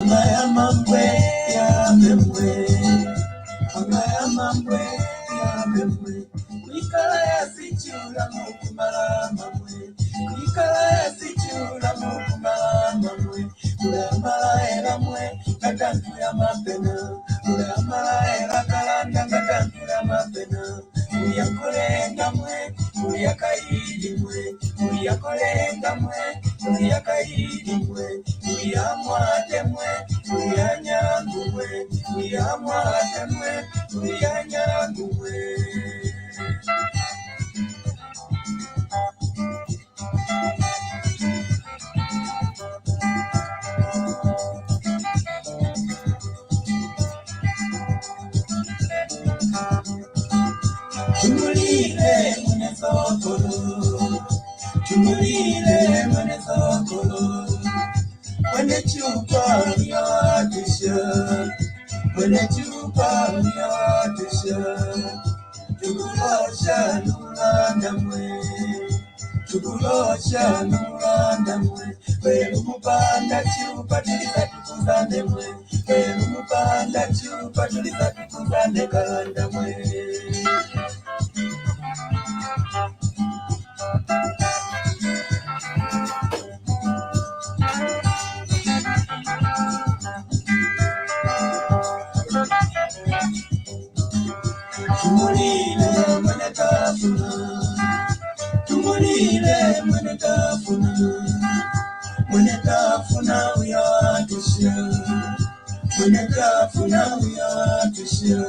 Amaya mambwe ya memwe. Amaya mambwe ya memwe. Kuikala ya sichura mukumara mamwe. Kuikala ya sichura mukumara mamwe. Kulamala era mwe katantu ya mapena. Kulamala era kalanda katantu ya mapena. Uyakolenga mwe, uyakaidi mwe, uyakolenga mwe, uyakaidi mwe, uyamwate mwe, uyanyangu mwe, uyamwate mwe, uyanyangu mwe. Tumulile mune sokolo, tumulile mune sokolo. Mune chupa yatisha, mune chupa yatisha. Tukulosha nulanda mwe, tukulosha nulanda mwe. Welu mupanda chupa tuliza tukuzane mwe, welu mupanda chupa tuliza tukuzane kalanda mwe. Tumulile mene tafuna, tumulile mene tafuna, mene tafuna uyatisha, mene tafuna uyatisha.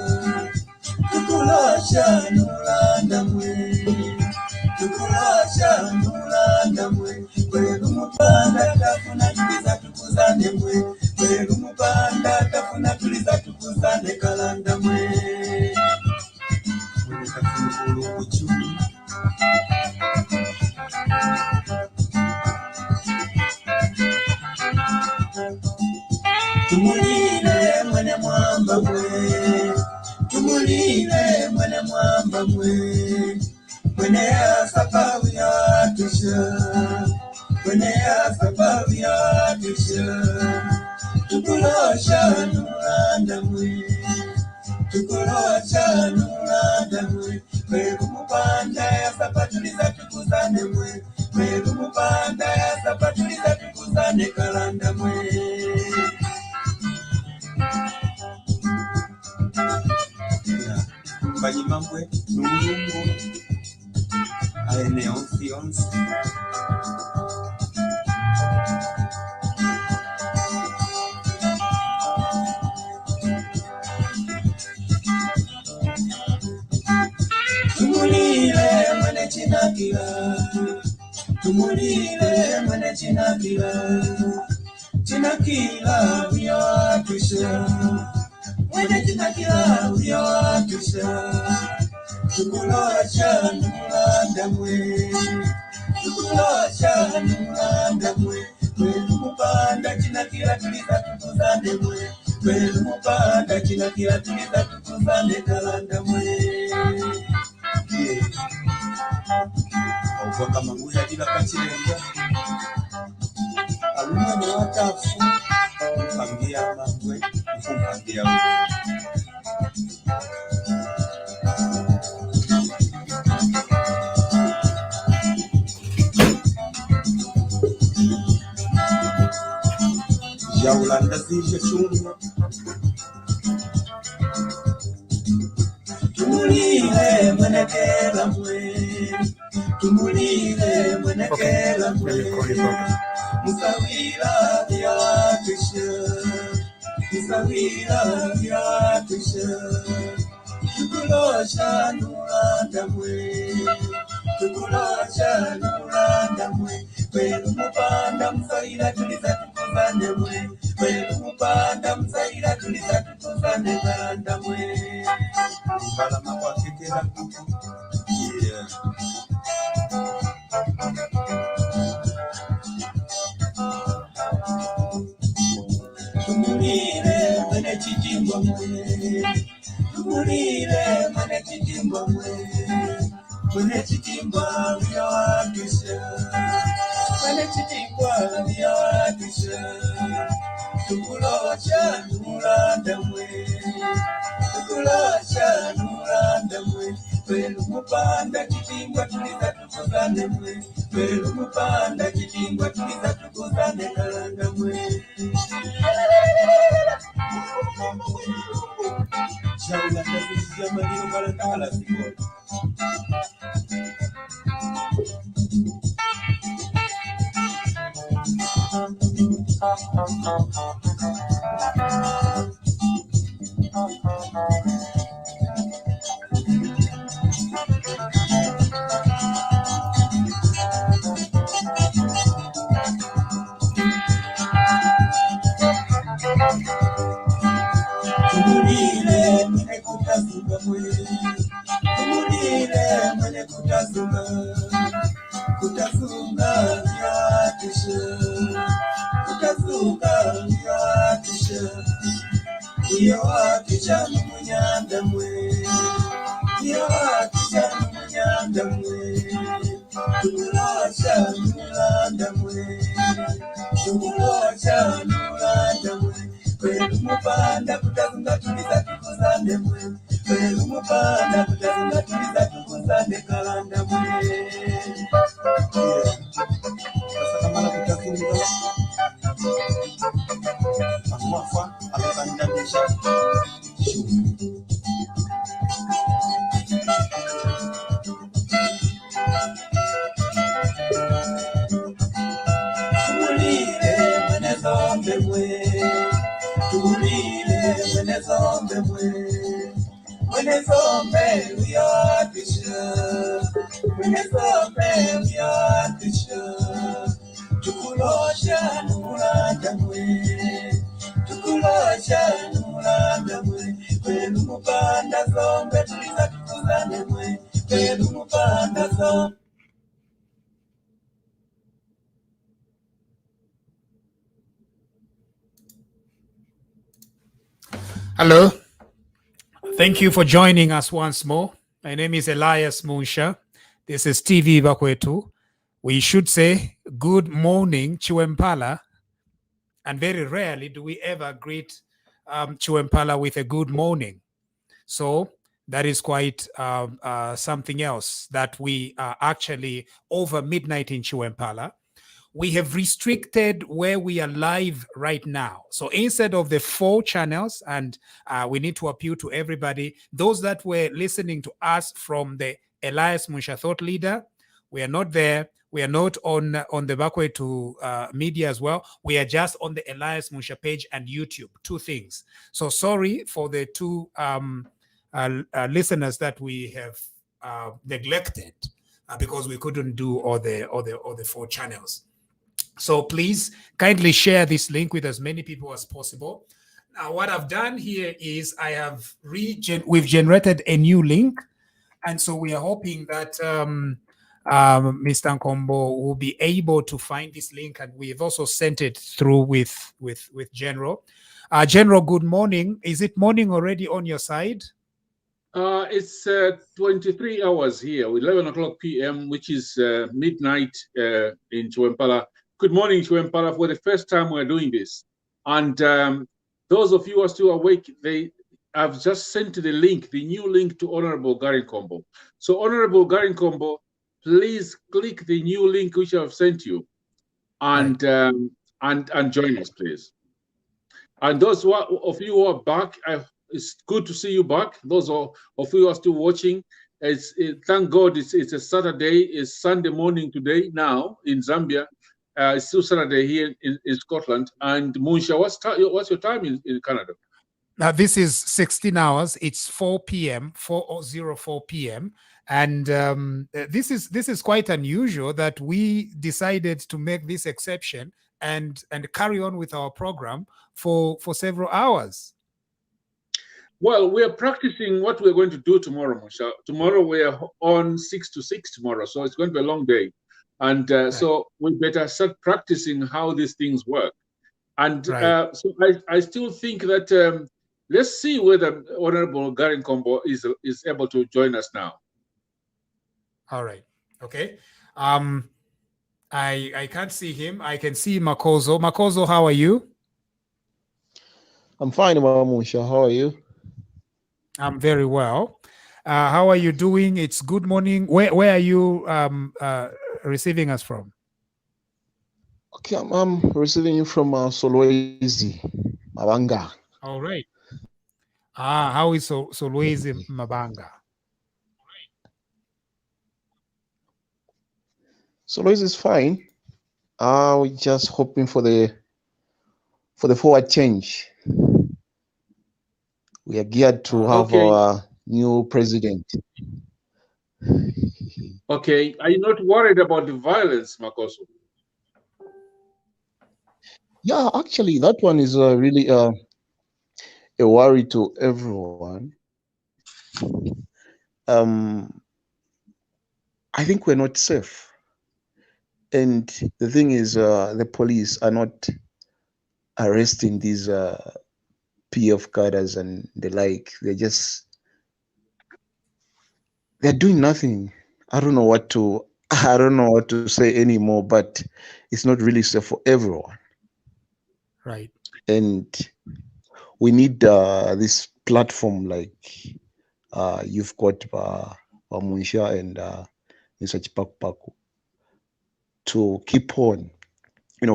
Tukulosha nulanda mwe, tukulosha nulanda mwe. Kwelu mupanda tafuna tuliza tukuzane mwe, kwelu mupanda tafuna tuliza tukuzane kalanda mwe. Tumulile mwene mwamba mwe, tumulile mwene mwamba mwe. Mwene ya sababu ya tusha, mwene ya sababu ya tusha. Tukulosha nulanda mwe, tukulosha nulanda mwe. Kwelu mupanda ya sapatuliza tukuzane mwe, kwelu mupanda ya sapatuliza tukuzane kalanda mwe. Banyimambwe nungungu aene onsi onsi. Tumulile mwene chinakila, tumulile mwene chinakila. Chinakila uyatusha, mwene chinakila uyatusha. Tukulosha nulanda mwe, tukulosha nulanda mwe. Kwelu mupanda chinakila tuliza tukuzane mwe, kwelu mupanda chinakila tuliza tukuzane kalanda mwe. Ovuka manguya dila kachirenga aluma ni watafu mpangia mangwe mpangia Yaulanda zishe chunga. Tumulile mwene kela mwe, tumulile mwene kela mwe. Musawira vyatusha, musawira vyatusha. Tukulosha nulanda mwe, tukulosha nulanda mwe. Kwelu mupanda musawira tuliza tukuzane mwe, kwelu mupanda musawira tuliza tukuzane kalanda mwe. Mbalama kwa kekela kuku. Yeah. Tumulile mwene chitimba mwe, tumulile mwene chitimba mwe. Mwene chitimba uyawatusha, mwene chitimba uyawatusha. tukulosha nulandamwe, tukulosha nulandamwe, kwelu mupanda chitingwa tuliza tukuzandemwe, kwelu mupanda chitingwa tuliza tukuzande kalandamwe. Shaula kazizia maliro kalanda sikolo. Tumulile mwenye kutazunga mwe, tumulile mwenye kutazunga, kutazunga yatisha, kutazunga yatisha, iyo watisha mumunyanda mwe, iyo watisha mumunyanda mwe, tumulosha mulanda mwe, tumulosha mulanda mwe. Kwelu mupanda kutazunga tuliza tukuzande mwe, kwelu mupanda kutazunga tuliza tukuzande kalanda mwe. Sasa kamala kutazunga amwafa amekandamisha tumulile mwene zombe mwe, tumulile mwene zombe mwe, mwene zombe uyatisha, mwene zombe uyatisha, tukulosha numulanda mwe, tukulosha numulanda mwe, kwelu mupanda zombe tuliza tukuzane mwe, kwelu mupanda zombe. Hello. Thank you for joining us once more. My name is Elias Munsha. This is TV Bakwetu. We should say good morning, Chiwempala. And very rarely do we ever greet Chiwempala with a good morning. So that is quite something else that we are actually over midnight in Chiwempala. We have restricted where we are live right now. So instead of the 4 channels, and we need to appeal to everybody, those that were listening to us from the Elias Munsha Thought Leader, we are not there. We are not on the Bakwetu media as well. We are just on the Elias Munsha page and YouTube. 2 things. So sorry for the 2 listeners that we have neglected because we couldn't do all the 4 channels. So please kindly share this link with as many people as possible. Now, what I've done here is we've generated a new link. And so we are hoping that Mr. Nkombo will be able to find this link. And we've also sent it through with General. General, good morning. Is it morning already on your side? It's 23 hours here, 11 o'clock p.m., which is midnight in Chiwempala. Good morning, Chiwempala. For the first time we're doing this. And those of you who are still awake, I've just sent the link, the new link to Honorable Gary Nkombo. So Honorable Gary Nkombo, please click the new link which I've sent you and and join us, please. And those of you who are back, it's good to see you back. Those of you who are still watching, thank God it's a Saturday. It's Sunday morning today now in Zambia. It's still Saturday here in Scotland. And Munsha, what's your time in Canada? Now, this is 16 hours. It's 4 p.m., 4:04 p.m. And this is quite unusual that we decided to make this exception and carry on with our program for several hours. Well, we are practicing what we're going to do tomorrow, Munsha. Tomorrow we are on 6 to 6 tomorrow, so it's going to be a long day. And right. So we better start practicing how these things work. And right. So I still think that let's see whether Honorable Gary Nkombo is able to join us now. All right. Okay. I can't see him. I can see Makozo. Makozo, how are you? I'm fine, Mamusha. How are you? I'm very well. How are you doing? It's good morning. Where are you receiving us from? Okay, I'm receiving you from Solwezi, Mabanga. All right. How is Solwezi Mabanga? Solwezi is fine. We're just hoping for the forward change. We are geared to have Okay. our new president. Okay. Are you not worried about the violence, Makoso? Yeah, actually, that one is really a worry to everyone. I think we're not safe. And the thing is, the police are not arresting these PF cadres and the like. They're doing nothing. I don't know what to say anymore, but it's not really safe for everyone. Right. And we need this platform like you've got Munsha and Mr. Chipaku to keep on,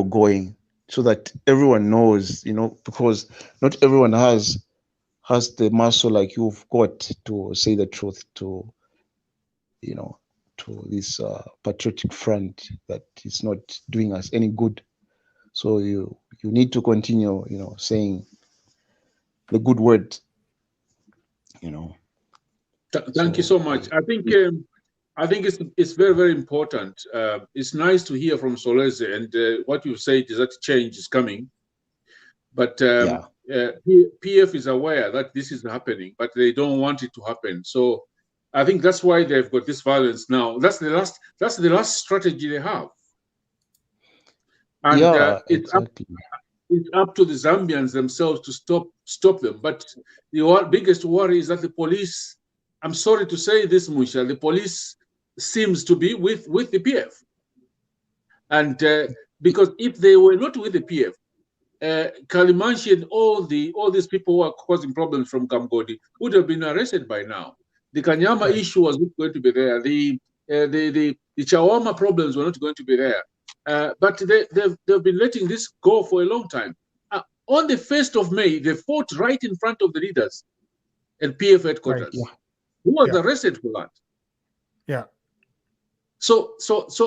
going so that everyone knows, because not everyone has the muscle like you've got to say the truth to this patriotic front that is not doing us any good. So you need to continue, saying the good word, Thank you so much. I think it's very, very important. It's nice to hear from Solese, and what you've said is that change is coming. But PF is aware that this is happening, but they don't want it to happen. So I think that's why they've got this violence now. That's the last strategy they have. And exactly. It's up to the Zambians themselves to stop them. But the biggest worry is that the police, I'm sorry to say this, Musha, the police seems to be with the PF. And because if they were not with the PF, Kalimanshi and all these people who are causing problems from Kamgodi would have been arrested by now. The Kanyama issue was not going to be there. The Chawama problems were not going to be there. But they've been letting this go for a long time. On the 1st of May, they fought right in front of the leaders at PF headquarters. Right, yeah. Who was arrested for that? Yeah. So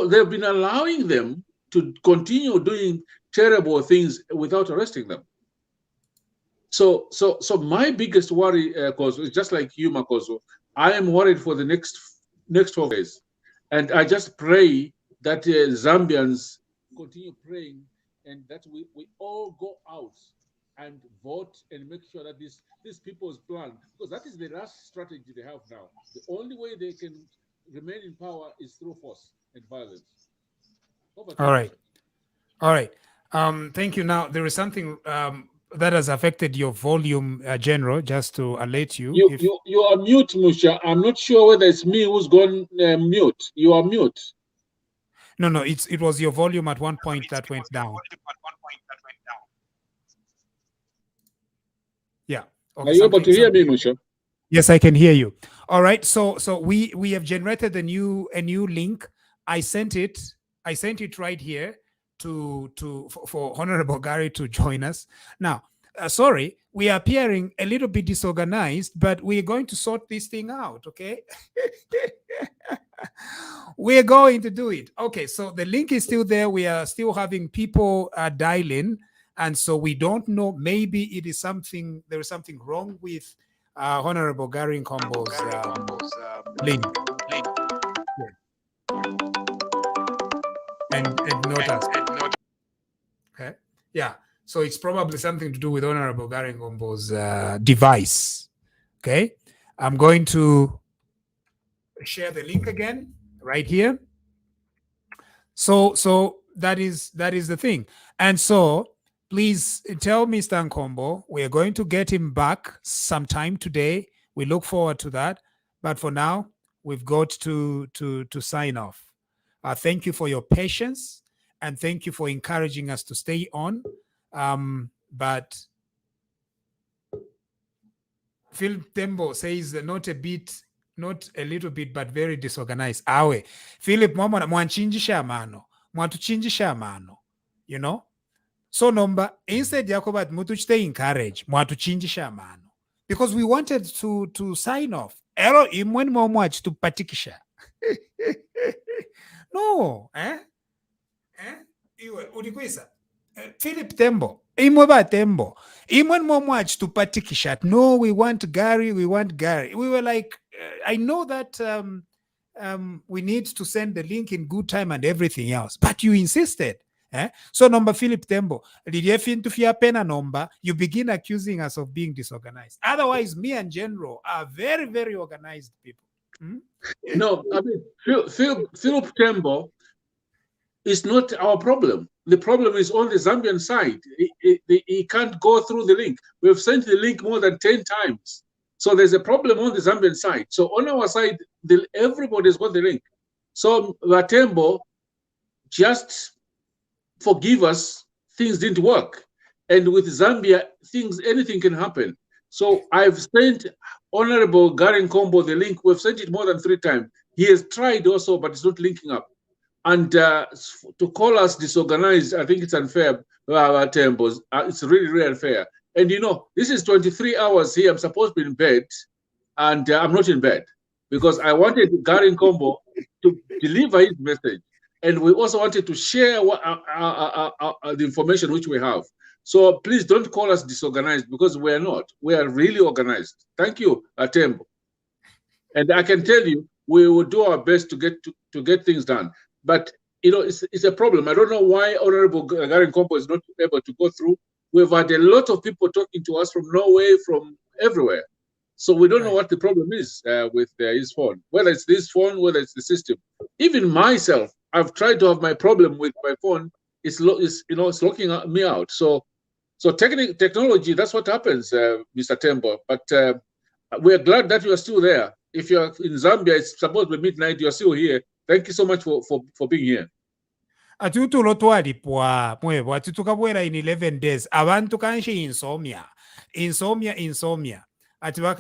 they've been allowing them to continue doing terrible things without arresting them. So my biggest worry, Kozo, is just like you, Makoso. I am worried for the next 4 days, and I just pray that Zambians continue praying and that we all go out and vote and make sure that this people's plan, because that is the last strategy they have now. The only way they can remain in power is through force and violence. All right. All right. Thank you. Now, there is something that has affected your volume, General, just to alert you. You are mute, Musha. I'm not sure whether it's me who's gone mute. You are mute. No, it was your volume at one point that went down. Yeah. Okay, are you able to hear me, Musha? Yes, I can hear you. All right. So we have generated a new link. I sent it right here for Honorable Gary to join us. Now, sorry, we are appearing a little bit disorganized, but we're going to sort this thing out, okay? We're going to do it. Okay, so the link is still there. We are still having people dial in, and so we don't know. Maybe there is something wrong with Honorable Gary Nkombo's link. And not us. Okay. Yeah. So it's probably something to do with Honorable Gary Nkombo's device. Okay. I'm going to share the link again right here. So that is the thing. And so please tell Mr. Nkombo we are going to get him back sometime today. We look forward to that. But for now, we've got to sign off. Thank you for your patience and thank you for encouraging us to stay on. But Philip Tembo says not a little bit, but very disorganized. Awe. Philip mama mwanchinjisha amano. Mwatuchinjisha amano. You know? So number, instead yakobat mutuchite encourage, mwatuchinjisha amano. Because we wanted to sign off. Ero imwen mwach to patikisha. No, Iwe, udikwisa. Philip Tembo. Imweba Tembo. Imwen mwach to patikisha. No, we want Gary. We were like, I know that we need to send the link in good time and everything else, but you insisted. So number Philip Tembo, you begin accusing us of being disorganized. Otherwise, me and General are very, very organized people. No, I mean, Philip Tembo is not our problem. The problem is on the Zambian side. He can't go through the link. We've sent the link more than 10 times. So there's a problem on the Zambian side. So on our side, everybody's got the link. So Tembo, just forgive us, things didn't work. And with Zambia, anything can happen. So I've sent Honorable Gary Nkombo the link. We've sent it more than 3 times. He has tried also, but it's not linking up. And to call us disorganized, I think it's unfair, Tembos. It's really, really unfair. And you know, this is 23 hours here. I'm supposed to be in bed, and I'm not in bed because I wanted Gary Nkombo to deliver his message. And we also wanted to share the information which we have. So please don't call us disorganized because we are not. We are really organized. Thank you, Tembo. And I can tell you, we will do our best to get things done. But you know, it's a problem. I don't know why Honorable Gary Nkombo is not able to go through. We've had a lot of people talking to us from Norway, from everywhere. So we don't know what the problem is with his phone, whether it's this phone, whether it's the system. Even myself, I've tried to have my problem with my phone. It's locking me out. So technology, that's what happens, Mr. Tembo. But we're glad that you are still there. If you're in Zambia, it's supposed to be midnight. You're still here. Thank you so much for being here. Atutulo twalipwa mwevo atutukabwera in 11 days abantu kanshi insomnia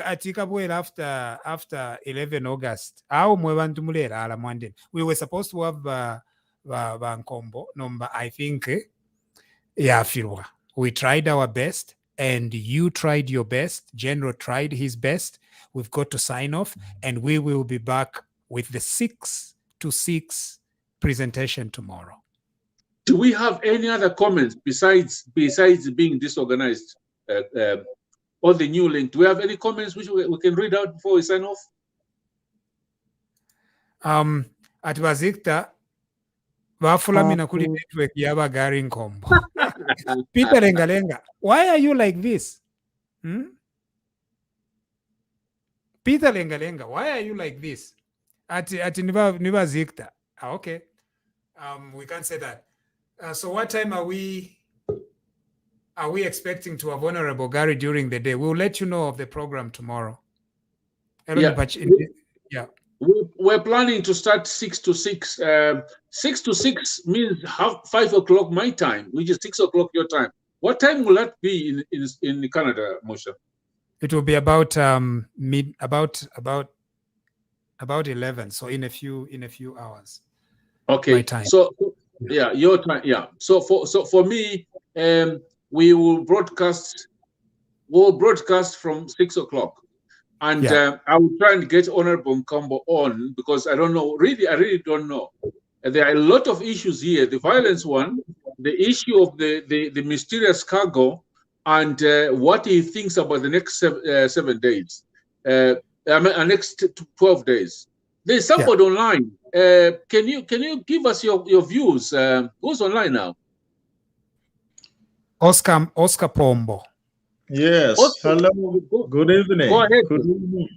atikabwera after 11 August au mwe bantu mulera ala mwandeni. We were supposed to have Nkombo number, I think yafirwa. We tried our best and you tried your best. General tried his best. We've got to sign off and we will be back with the 6 to 6 presentation tomorrow. Do we have any other comments besides being disorganized on the new link? Do we have any comments which we can read out before we sign off? At Bazikta, Bafulamina kuli network yaba Gary Nkombo. Peter Lengalenga, why are you like this? Peter Lengalenga, why are you like this? At Niva Zikta. Okay. We can't say that. So what time are we expecting to have Honorable Gary during the day? We'll let you know of the program tomorrow. Yeah. We're planning to start 6 to 6. 6 to 6 means 5 o'clock my time, which is 6 o'clock your time. What time will that be in Canada, Moshe? It will be about about 11. So in a few hours. Okay. My time. So yeah, your time. Yeah. So for me, we will broadcast. We'll broadcast from 6 o'clock. And I will try and get Honorable Nkombo on because I don't know. I really don't know. There are a lot of issues here. The violence one, the issue of the mysterious cargo, and what he thinks about the next 7 days, next 12 days. There's somebody online. Can you give us your views? Who's online now? Oscar Pombo. Yes. Oscar. Hello. Good evening. Go ahead. Good evening.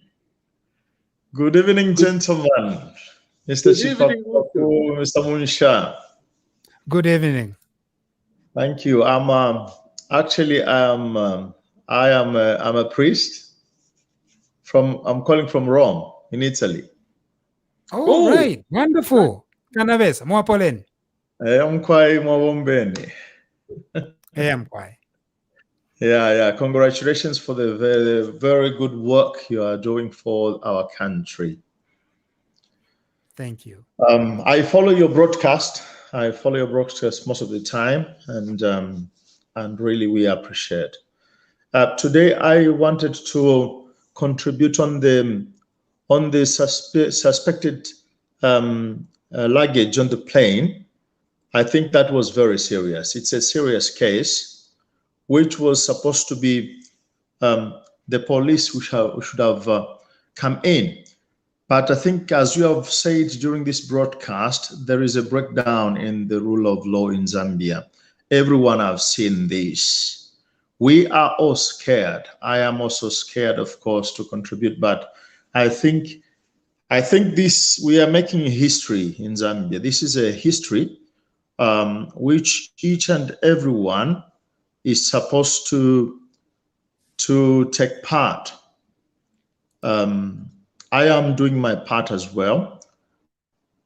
Good evening, gentlemen. Mr. Shipaku, Mr. Munsha. Good evening. Thank you. I'm a priest I'm calling from Rome in Italy. Oh, right. Wonderful. Canavesa, Moapolen. I'm quite Mwawombeni. I'm quite. Yeah. Congratulations for the very, very good work you are doing for our country. Thank you. I follow your broadcast. I follow your broadcast most of the time, and really we appreciate. Today, I wanted to contribute on the suspected luggage on the plane. I think that was very serious. It's a serious case, which was supposed to be the police who should have come in. But I think, as you have said during this broadcast, there is a breakdown in the rule of law in Zambia. Everyone has seen this. We are all scared. I am also scared, of course, to contribute. But I think this, we are making history in Zambia. This is a history which each and everyone is supposed to take part. I am doing my part as well,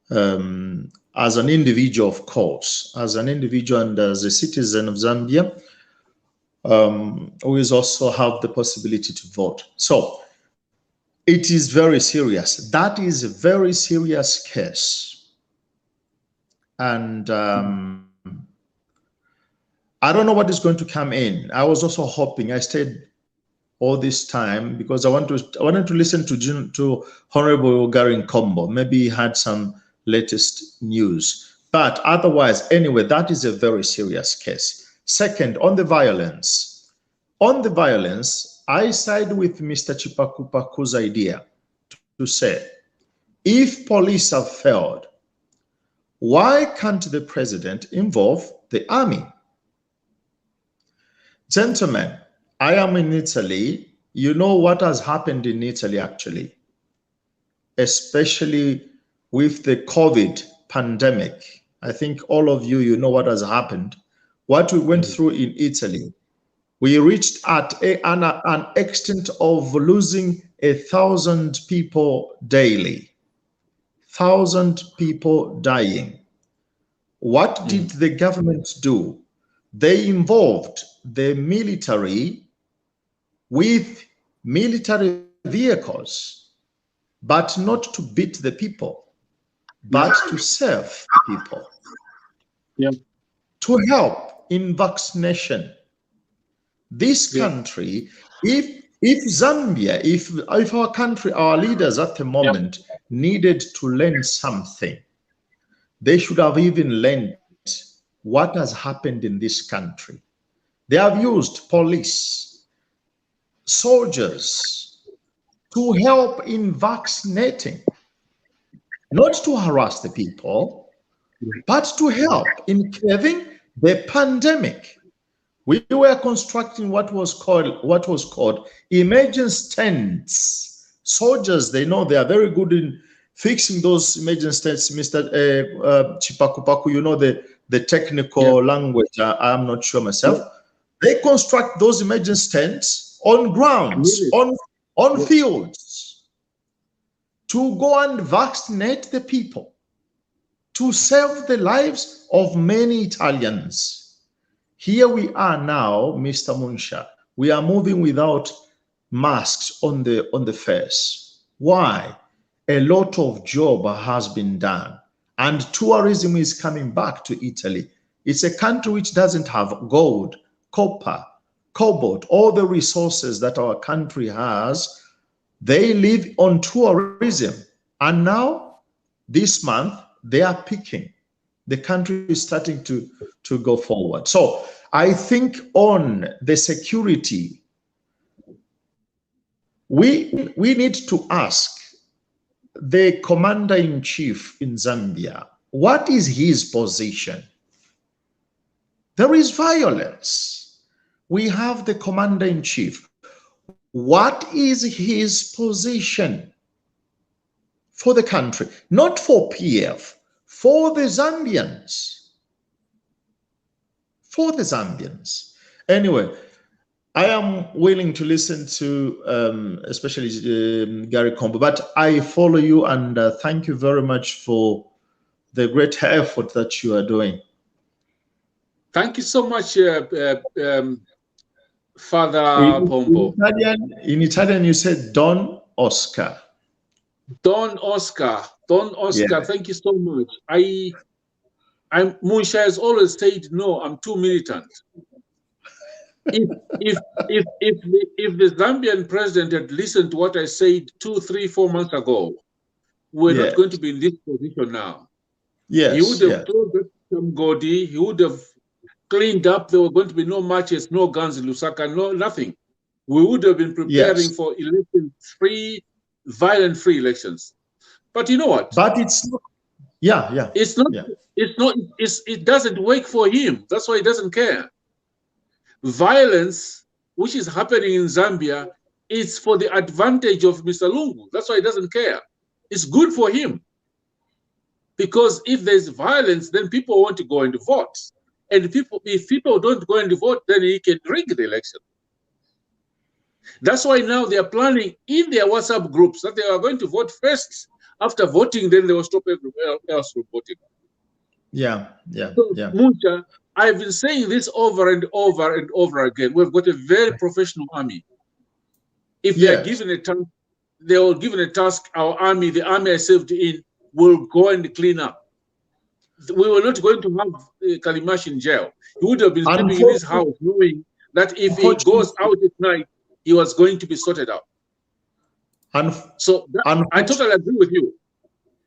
as an individual, of course, as an individual and as a citizen of Zambia, always also have the possibility to vote. So it is very serious. That is a very serious case. And I don't know what is going to come in. I was also hoping, I stayed all this time because I wanted to listen to Honorable Gary Nkombo. Maybe he had some latest news. But otherwise, anyway, that is a very serious case. Second, on the violence. On the violence, I side with Mr. Chipakupaku's idea to say, if police have failed, why can't the president involve the army? Gentlemen, I am in Italy. You know what has happened in Italy, actually, especially with the COVID pandemic. I think all of you know what has happened, what we went through in Italy. We reached at an extent of losing 1,000 people daily, 1,000 people dying. What did the government do? They involved the military with military vehicles, but not to beat the people, but to serve people, to help in vaccination. This country, if Zambia, if our country, our leaders at the moment needed to learn something, they should have even learned what has happened in this country. They have used police, soldiers to help in vaccinating, not to harass the people, but to help in curbing the pandemic. We were constructing what was called emergency tents. Soldiers, they know, they are very good in fixing those emergency tents. Mr. Chipakupaku, you know the technical language. I'm not sure myself. They construct those emergency tents on grounds, on fields, to go and vaccinate the people, to save the lives of many Italians. Here we are now, Mr. Munsha. We are moving without masks on the face. Why? A lot of job has been done, and tourism is coming back to Italy. It's a country which doesn't have gold, copper, cobalt, all the resources that our country has. They live on tourism, and now this month they are picking. The country is starting to go forward. So I think on the security, we need to ask the commander-in-chief in Zambia, what is his position? There is violence. We have the commander-in-chief. What is his position for the country? Not for PF, for the Zambians. For the Zambians. Anyway, I am willing to listen to especially Gary Nkombo, but I follow you, and thank you very much for the great effort that you are doing. Thank you so much, Father Pombo. In Italian, you said Don Oscar. Don Oscar. Don Oscar, thank you so much. Munsha has always said, no, I'm too militant. If the Zambian president had listened to what I said 2, 3, 4 months ago, we're not going to be in this position now. Yes. He would have told some Godi, he would have cleaned up. There were going to be no marches, no guns in Lusaka, no nothing. We would have been preparing for violent-free elections. But you know what? But it's not. It's not. It doesn't work for him. That's why he doesn't care. Violence, which is happening in Zambia, is for the advantage of Mr. Lungu. That's why he doesn't care. It's good for him. Because if there's violence, then people want to go and vote. And if people don't go and vote, then he can rig the election. That's why now they are planning in their WhatsApp groups that they are going to vote first. After voting, then they will stop everywhere else from voting. Muncha, I've been saying this over and over and over again. We've got a very professional army. If they are given a task, they will given a task. Our army, the army I served in, will go and clean up. We were not going to have Kalimash in jail. He would have been sleeping in his house, knowing that if he goes out at night, he was going to be sorted out. So I totally agree with you.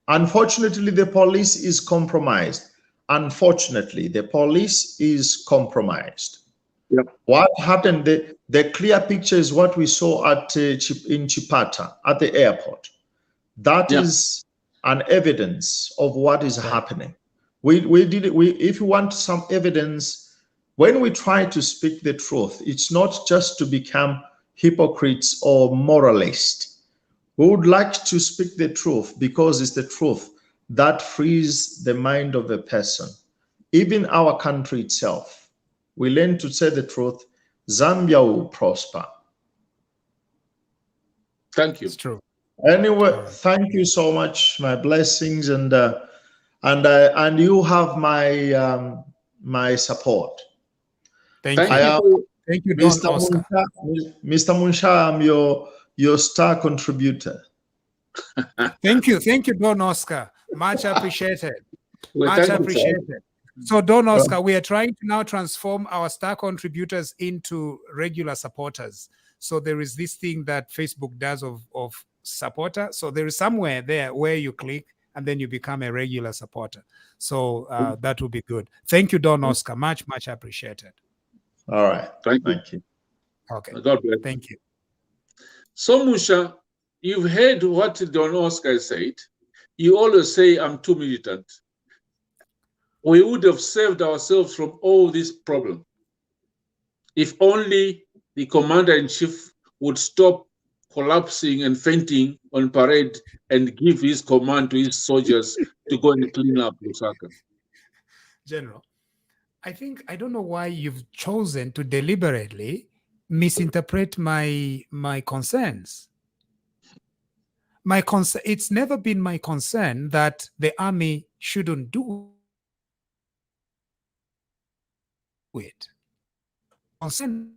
Unfortunately, the police is compromised. Unfortunately, the police is compromised. What happened? The clear picture is what we saw in Chipata at the airport. That is an evidence of what is happening. If you want some evidence, when we try to speak the truth, it's not just to become hypocrites or moralists. We would like to speak the truth because it's the truth that frees the mind of a person. Even our country itself, we learn to say the truth, Zambia will prosper. Thank you. It's true. Anyway, thank you so much. My blessings, and you have my my support. Thank you. Thank you, Don Mr. Oscar. Mr. Munsha, I'm your star contributor. Thank you, Don Oscar. Much appreciated. Much appreciated. So, Don Oscar, we are trying to now transform our star contributors into regular supporters. So there is this thing that Facebook does of supporter. So there is somewhere there where you click and then you become a regular supporter. So that would be good. Thank you, Don Oscar. Much appreciated. All right. Thank you. Okay. God bless. Thank you. So, Musha, you've heard what Don Oscar said. You always say, I'm too militant. We would have saved ourselves from all this problem if only the commander-in-chief would stop collapsing and fainting on parade and give his command to his soldiers to go and clean up Lusaka. General, I don't know why you've chosen to deliberately misinterpret my concerns. It's never been my concern that the army shouldn't do it. Concern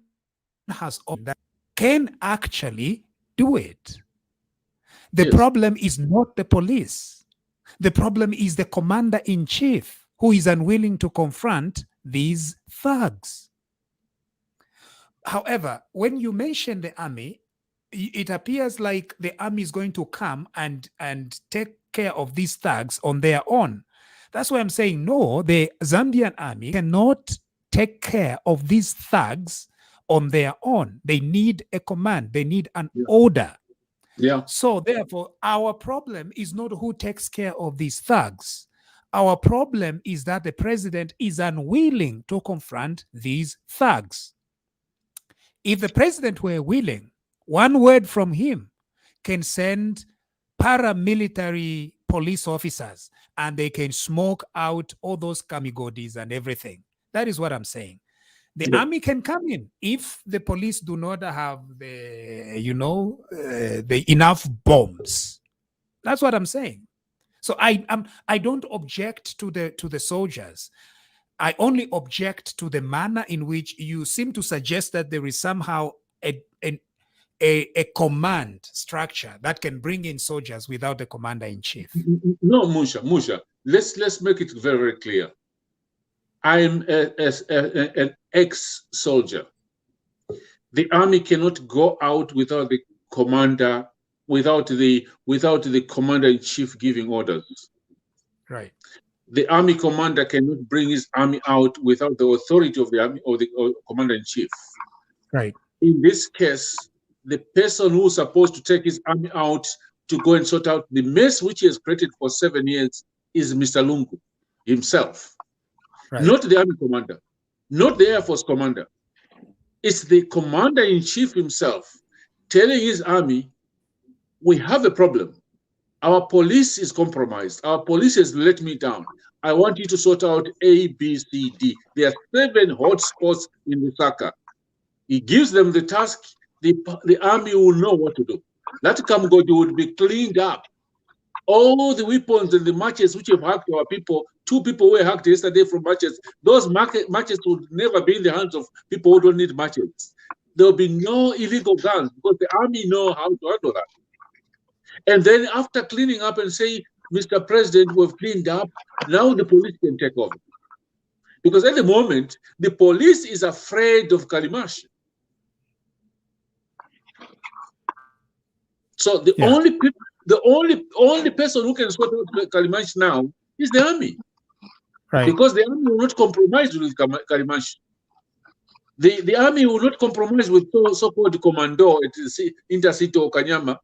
has that can actually do it. The problem is not the police. The problem is the commander-in-chief who is unwilling to confront these thugs. However, when you mention the army, it appears like the army is going to come and take care of these thugs on their own. That's why I'm saying, no, the Zambian army cannot take care of these thugs on their own. They need a command. They need an order. So therefore, our problem is not who takes care of these thugs. Our problem is that the president is unwilling to confront these thugs. If the president were willing, one word from him can send paramilitary police officers and they can smoke out all those kamigodis and everything. That is what I'm saying. The army can come in if the police do not have the enough bombs. That's what I'm saying. So I don't object to the soldiers. I only object to the manner in which you seem to suggest that there is somehow a command structure that can bring in soldiers without the commander-in-chief. No, Musha, let's make it very, very clear. I'm an ex-soldier. The army cannot go out without the commander, without the commander-in-chief giving orders. Right. The army commander cannot bring his army out without the authority of the army or the commander-in-chief. Right. In this case, the person who's supposed to take his army out to go and sort out the mess which he has created for 7 years is Mr. Lungu himself. Right. Not the army commander, not the Air Force commander. It's the commander-in-chief himself telling his army, we have a problem. Our police is compromised. Our police has let me down. I want you to sort out A, B, C, D. There are 7 hotspots in Lusaka. He gives them the task. The army will know what to do. That Kamgodi would be cleaned up. All the weapons and the matches which have hacked our people, 2 people were hacked yesterday from matches. Those matches would never be in the hands of people who don't need matches. There will be no illegal guns because the army know how to handle that. And then after cleaning up and say, Mr. President, we've cleaned up, now the police can take over. Because at the moment, the police is afraid of Kalimash. So the only person who can sort out Kalimash now is the army. Right. Because the army will not compromise with Kalimash. The army will not compromise with so-called commando at Intercity or Kanyama.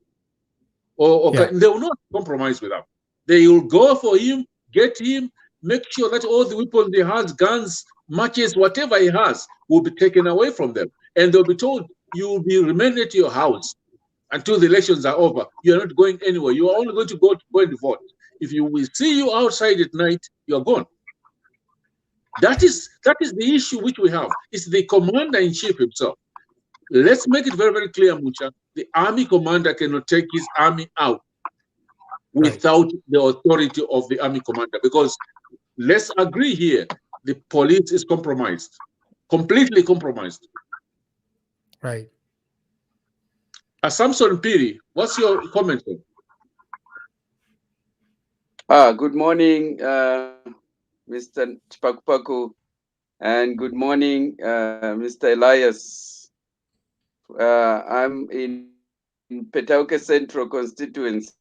They will not compromise with them. They will go for him, get him, make sure that all the weapons he has, guns, matches, whatever he has, will be taken away from them. And they'll be told, you will be remain at your house until the elections are over. You're not going anywhere. You are only going to go and vote. If we see you outside at night, you're gone. That is the issue which we have. It's the commander-in-chief himself. Let's make it very, very clear, Mucha. The army commander cannot take his army out without the authority of the army commander. Because let's agree here, the police is compromised, completely compromised. Right. Samson Piri, what's your comment? Good morning, Mr. Chipakupaku, and good morning, Mr. Elias. I'm in Petauke Central constituency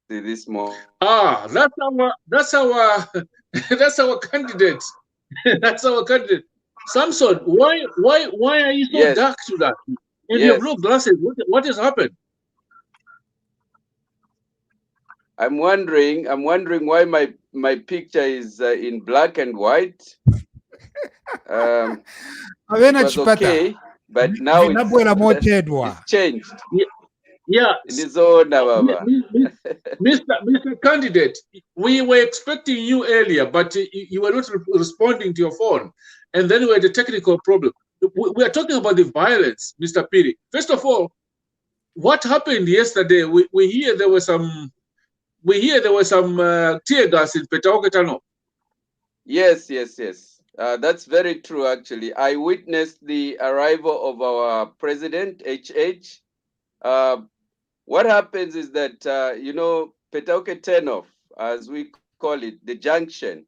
this morning. That's our candidate. That's our candidate. Samson, why are you so dark to that? And you have blue glasses. What has happened? I'm wondering why my picture is in black and white. It was okay, but now it's changed. Yeah. Mr. Candidate, we were expecting you earlier, but you were not responding to your phone. And then we had a technical problem. We are talking about the violence, Mr. Piri. First of all, what happened yesterday? We hear there was some tear gas in Petauke Tunnel. Yes. That's very true, actually. I witnessed the arrival of our president, HH. What happens is that, Petauke Turnoff, as we call it, the junction,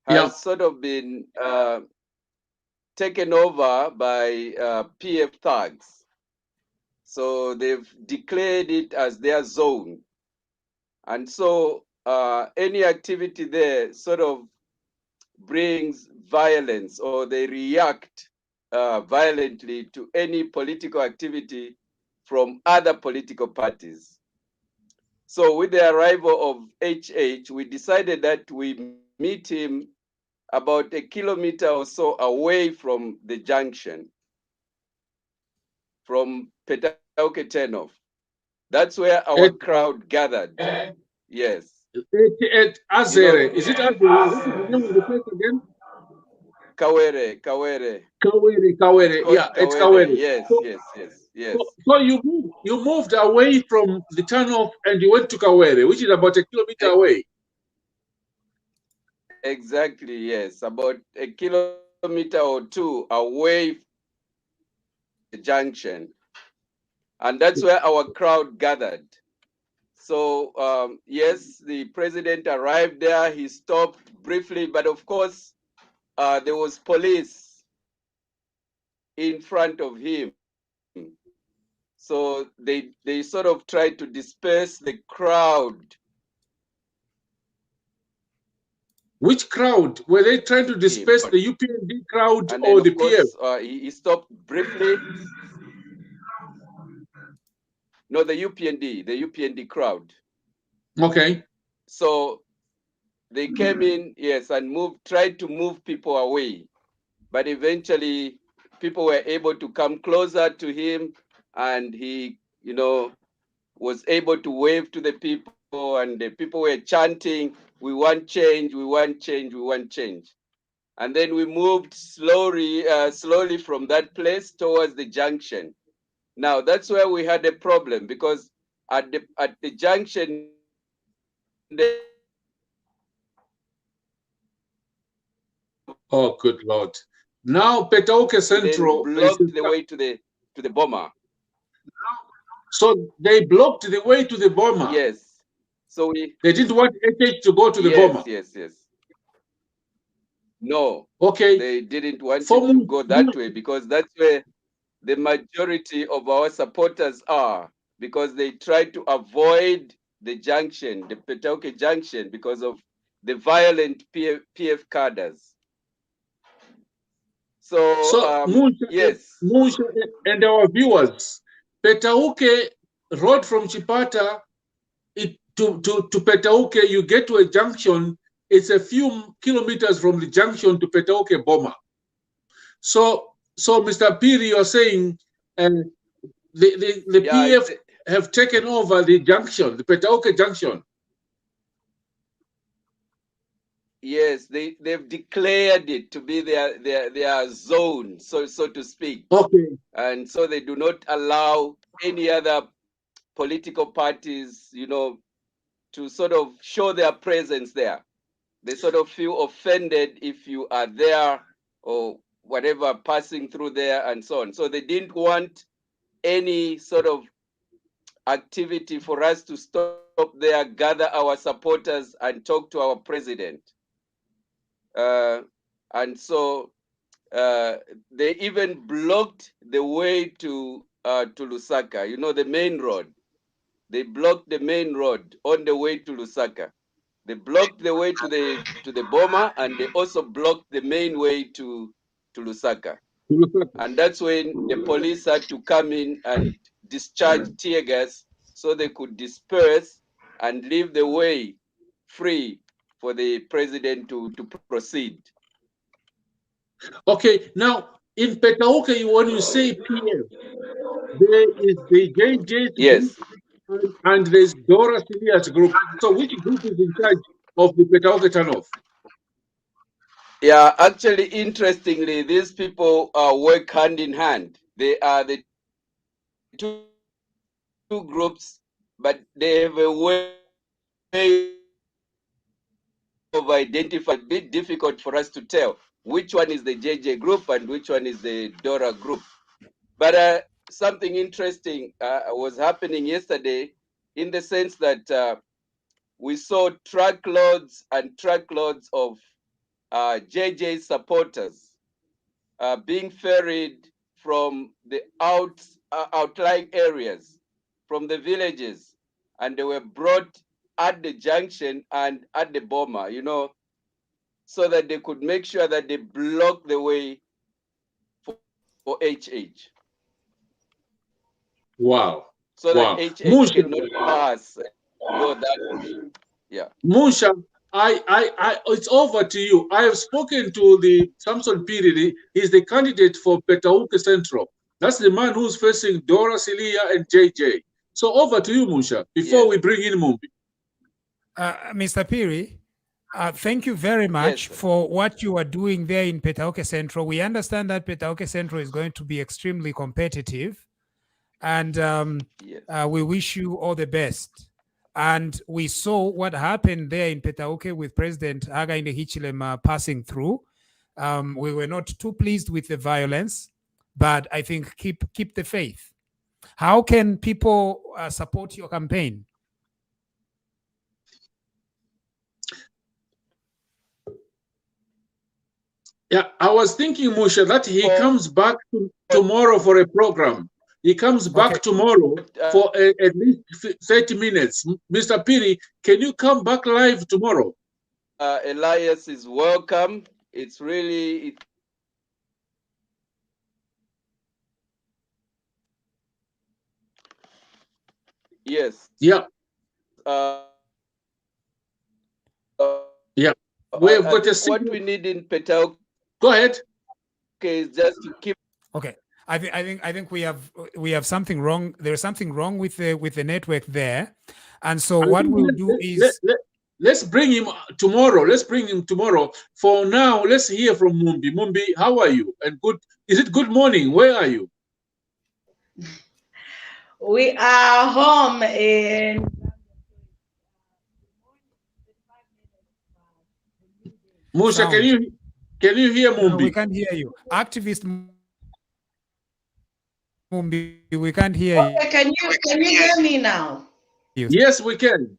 has sort of been taken over by PF thugs. So they've declared it as their zone. And so any activity there sort of brings violence, or they react violently to any political activity from other political parties. So with the arrival of HH, we decided that we meet him about 1 kilometer or so away from the junction, from Petauke Turnoff. That's where our crowd gathered. Yes. At Azere. Is it Azere? What is the name of the place again? Kawere. Kawere. Yeah, it's Kawere. Yes. So you moved away from the turnoff and you went to Kawere, which is about 1 kilometer away. Exactly, yes. About a kilometer or two away from the junction. And that's where our crowd gathered. So, yes, the president arrived there. He stopped briefly, but of course, there was police in front of him. So they sort of tried to disperse the crowd. Which crowd? Were they trying to disperse the UPND crowd And or then, the of PF? course, he stopped briefly. No, the UPND crowd. Okay. So they came in, yes, and tried to move people away. But eventually, people were able to come closer to him, and he, was able to wave to the people, and the people were chanting, "We want change, we want change, we want change." And then we moved slowly from that place towards the junction. Now that's where we had a problem, because at the junction there, Oh, good Lord. Now Petauke Central blocked the way to the bomber. So they blocked the way to the bomber. Yes. So they didn't want HH to go to the bomber. Yes. No. Okay. They didn't want it to go that way, because that's where the majority of our supporters are, because they try to avoid the junction, the Petauke junction, because of the violent PF cadres. So, yes. Musha and our viewers, Petauke road from Chipata to Petauke, you get to a junction, it's a few kilometers from the junction to Petauke Boma. So Mr. Piri, you're saying the PF have taken over the junction, the Petauke junction. Yes, they've declared it to be their zone, so to speak. Okay. And so they do not allow any other political parties, to sort of show their presence there. They sort of feel offended if you are there or whatever, passing through there and so on. So they didn't want any sort of activity for us to stop there, gather our supporters and talk to our president. And so they even blocked the way to Lusaka, the main road. They blocked the main road on the way to Lusaka. They blocked the way to the Boma, and they also blocked the main way to Lusaka. And that's when the police had to come in and discharge tear gas so they could disperse and leave the way free for the president to proceed. Okay, now in Petauke, when you say PF, there is the JJ's group and there's Dora Silia's group. So which group is in charge of the Petauke turnoff? Yeah, actually, interestingly, these people work hand in hand. They are the two groups, but they have a way of identifying. A bit difficult for us to tell which one is the JJ group and which one is the Dora group. But something interesting was happening yesterday, in the sense that we saw truckloads and truckloads of JJ supporters being ferried from the outlying areas, from the villages, and they were brought at the junction and at the Boma, so that they could make sure that they block the way for HH. Wow. So that HH cannot pass. Go that way. Yeah. Musha, it's over to you. I have spoken to the Samson Piri. He's the candidate for Petauke Central. That's the man who's facing Dora Silia and JJ. So over to you, Musha, before we bring in Mumbi. Mr. Piri, thank you very much for what you are doing there in Petauke Central. We understand that Petauke Central is going to be extremely competitive, and we wish you all the best. And we saw what happened there in Petauke with President Hakainde Hichilema passing through. We were not too pleased with the violence, but I think keep the faith. How can people support your campaign? Yeah, I was thinking, Musha, that he comes back tomorrow for a program. He comes back tomorrow for at least 30 minutes. Mr. Piri, can you come back live tomorrow? Elias is welcome. It's really... Yes. Yeah. Yeah. We've got what we need in Petauke. Go ahead. Okay, is just to keep. Okay. I think we have something wrong. There's something wrong with the network there, and so what we'll do is let's bring him tomorrow. Let's bring him tomorrow. For now, let's hear from Mumbi. Mumbi, how are you? And good. Is it good morning? Where are you? We are home in. Musa, can you hear Mumbi? No, we can't hear you. Activist Mumbi, we can't hear you. Okay, can you hear me now? Yes, we can.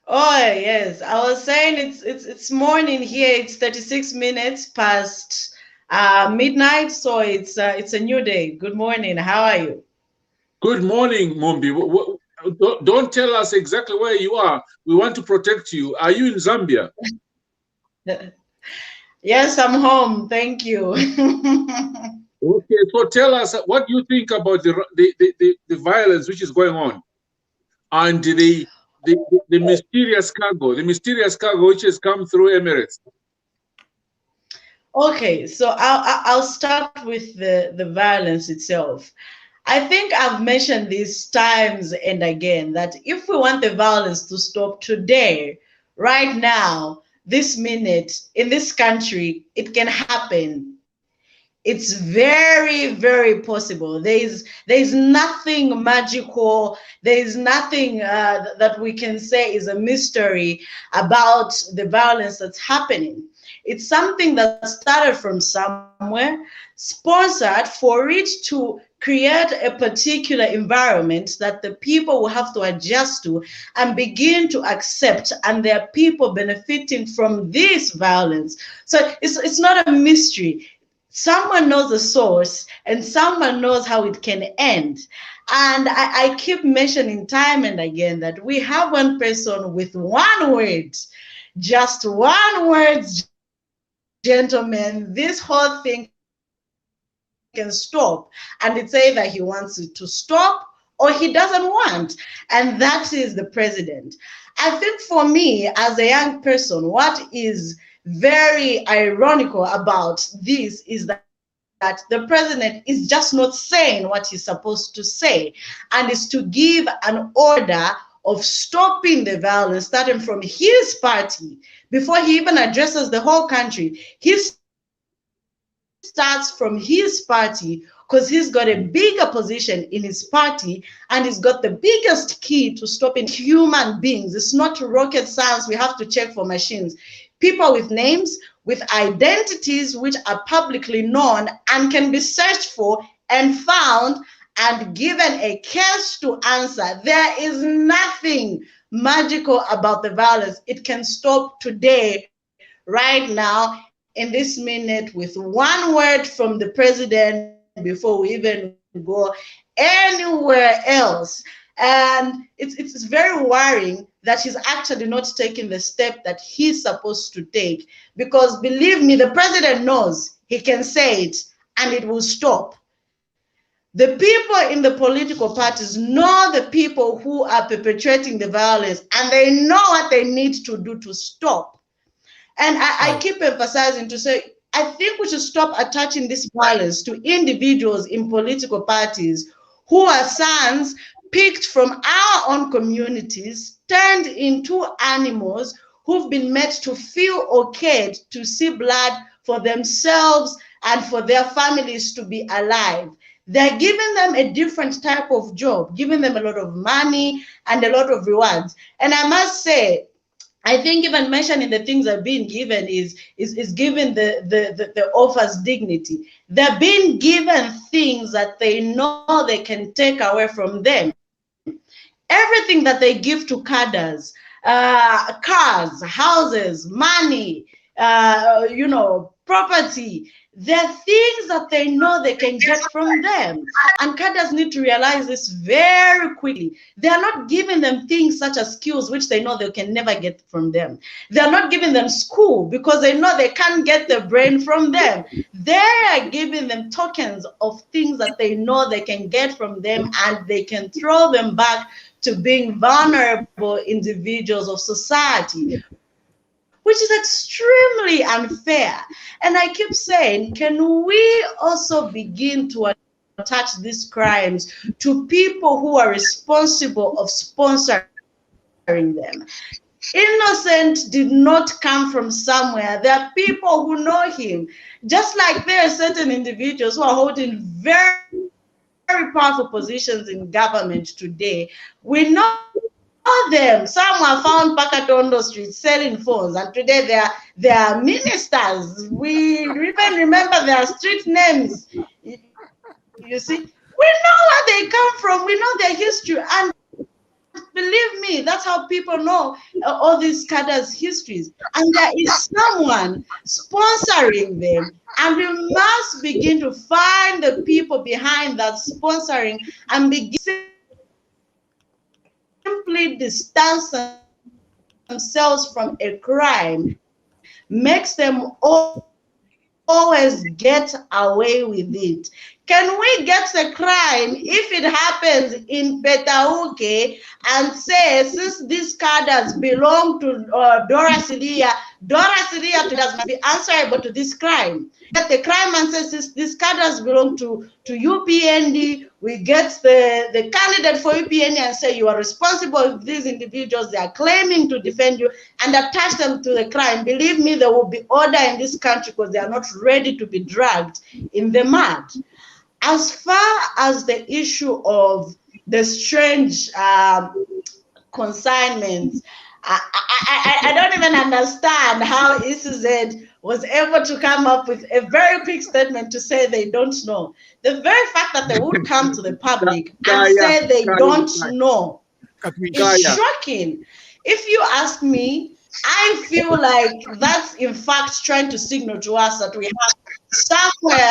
Oh yes, I was saying it's morning here. It's 36 minutes past midnight, so it's a new day. Good morning. How are you? Good morning, Mumbi. Don't tell us exactly where you are. We want to protect you. Are you in Zambia? Yes, I'm home. Thank you. Okay, so tell us what you think about the violence which is going on, and the mysterious cargo which has come through Emirates. Okay, so I'll start with the violence itself. I think I've mentioned this times and again that if we want the violence to stop today, right now, this minute, in this country, it can happen. It's very, very possible. There's nothing magical. There's nothing that we can say is a mystery about the violence that's happening. It's something that started from somewhere, sponsored for it to create a particular environment that the people will have to adjust to and begin to accept, and there are people benefiting from this violence. So it's not a mystery. Someone knows the source and someone knows how it can end. And I keep mentioning time and again that we have one person with one word, just one word, gentlemen, this whole thing can stop. And it's either he wants it to stop or he doesn't want. And that is the president. I think for me, as a young person, what is very ironical about this is that the president is just not saying what he's supposed to say, and is to give an order of stopping the violence starting from his party before he even addresses the whole country. He starts from his party because he's got a bigger position in his party and he's got the biggest key to stopping human beings. It's not rocket science. We have to check for machines. People with names, with identities which are publicly known and can be searched for and found and given a case to answer. There is nothing magical about the violence. It can stop today, right now, in this minute, with one word from the president before we even go anywhere else. And it's very worrying that he's actually not taking the step that he's supposed to take, because believe me, the president knows he can say it and it will stop. The people in the political parties know the people who are perpetrating the violence, and they know what they need to do to stop. And I keep emphasizing to say, I think we should stop attaching this violence to individuals in political parties who are sons picked from our own communities, turned into animals who've been made to feel okay to see blood for themselves and for their families to be alive. They're giving them a different type of job, giving them a lot of money and a lot of rewards. And I must say, I think even mentioning the things they're being given is giving the offers dignity. They're being given things that they know they can take away from them. Everything that they give to cadres, cars, houses, money, property, they're things that they know they can get from them. And cadres need to realize this very quickly. They are not giving them things such as skills which they know they can never get from them. They are not giving them school because they know they can't get the brain from them. They are giving them tokens of things that they know they can get from them, and they can throw them back to being vulnerable individuals of society, which is extremely unfair. And I keep saying, can we also begin to attach these crimes to people who are responsible of sponsoring them? Innocent did not come from somewhere. There are people who know him, just like there are certain individuals who are holding very powerful positions in government today. We know them. Some were found back at Ondo Street selling phones, and today they are ministers. We even remember their street names. You see, we know where they come from. We know their history, and believe me, that's how people know all these cadres' histories. And there is someone sponsoring them, and we must begin to find the people behind that sponsoring and begin simply distance themselves from a crime. Makes them always get away with it. Can we get the crime if it happens in Petauke and say, since these cadres belong to Dora Sidia must be answerable to this crime? That the crime man says, since these cadres belong to UPND, we get the candidate for UPND and say you are responsible for these individuals. They are claiming to defend you, and attach them to the crime. Believe me, there will be order in this country because they are not ready to be dragged in the mud. As far as the issue of the strange consignments, I don't even understand how ECZ was able to come up with a very quick statement to say they don't know. The very fact that they would come to the public and say they don't know is shocking. If you ask me, I feel like that's in fact trying to signal to us that we have somewhere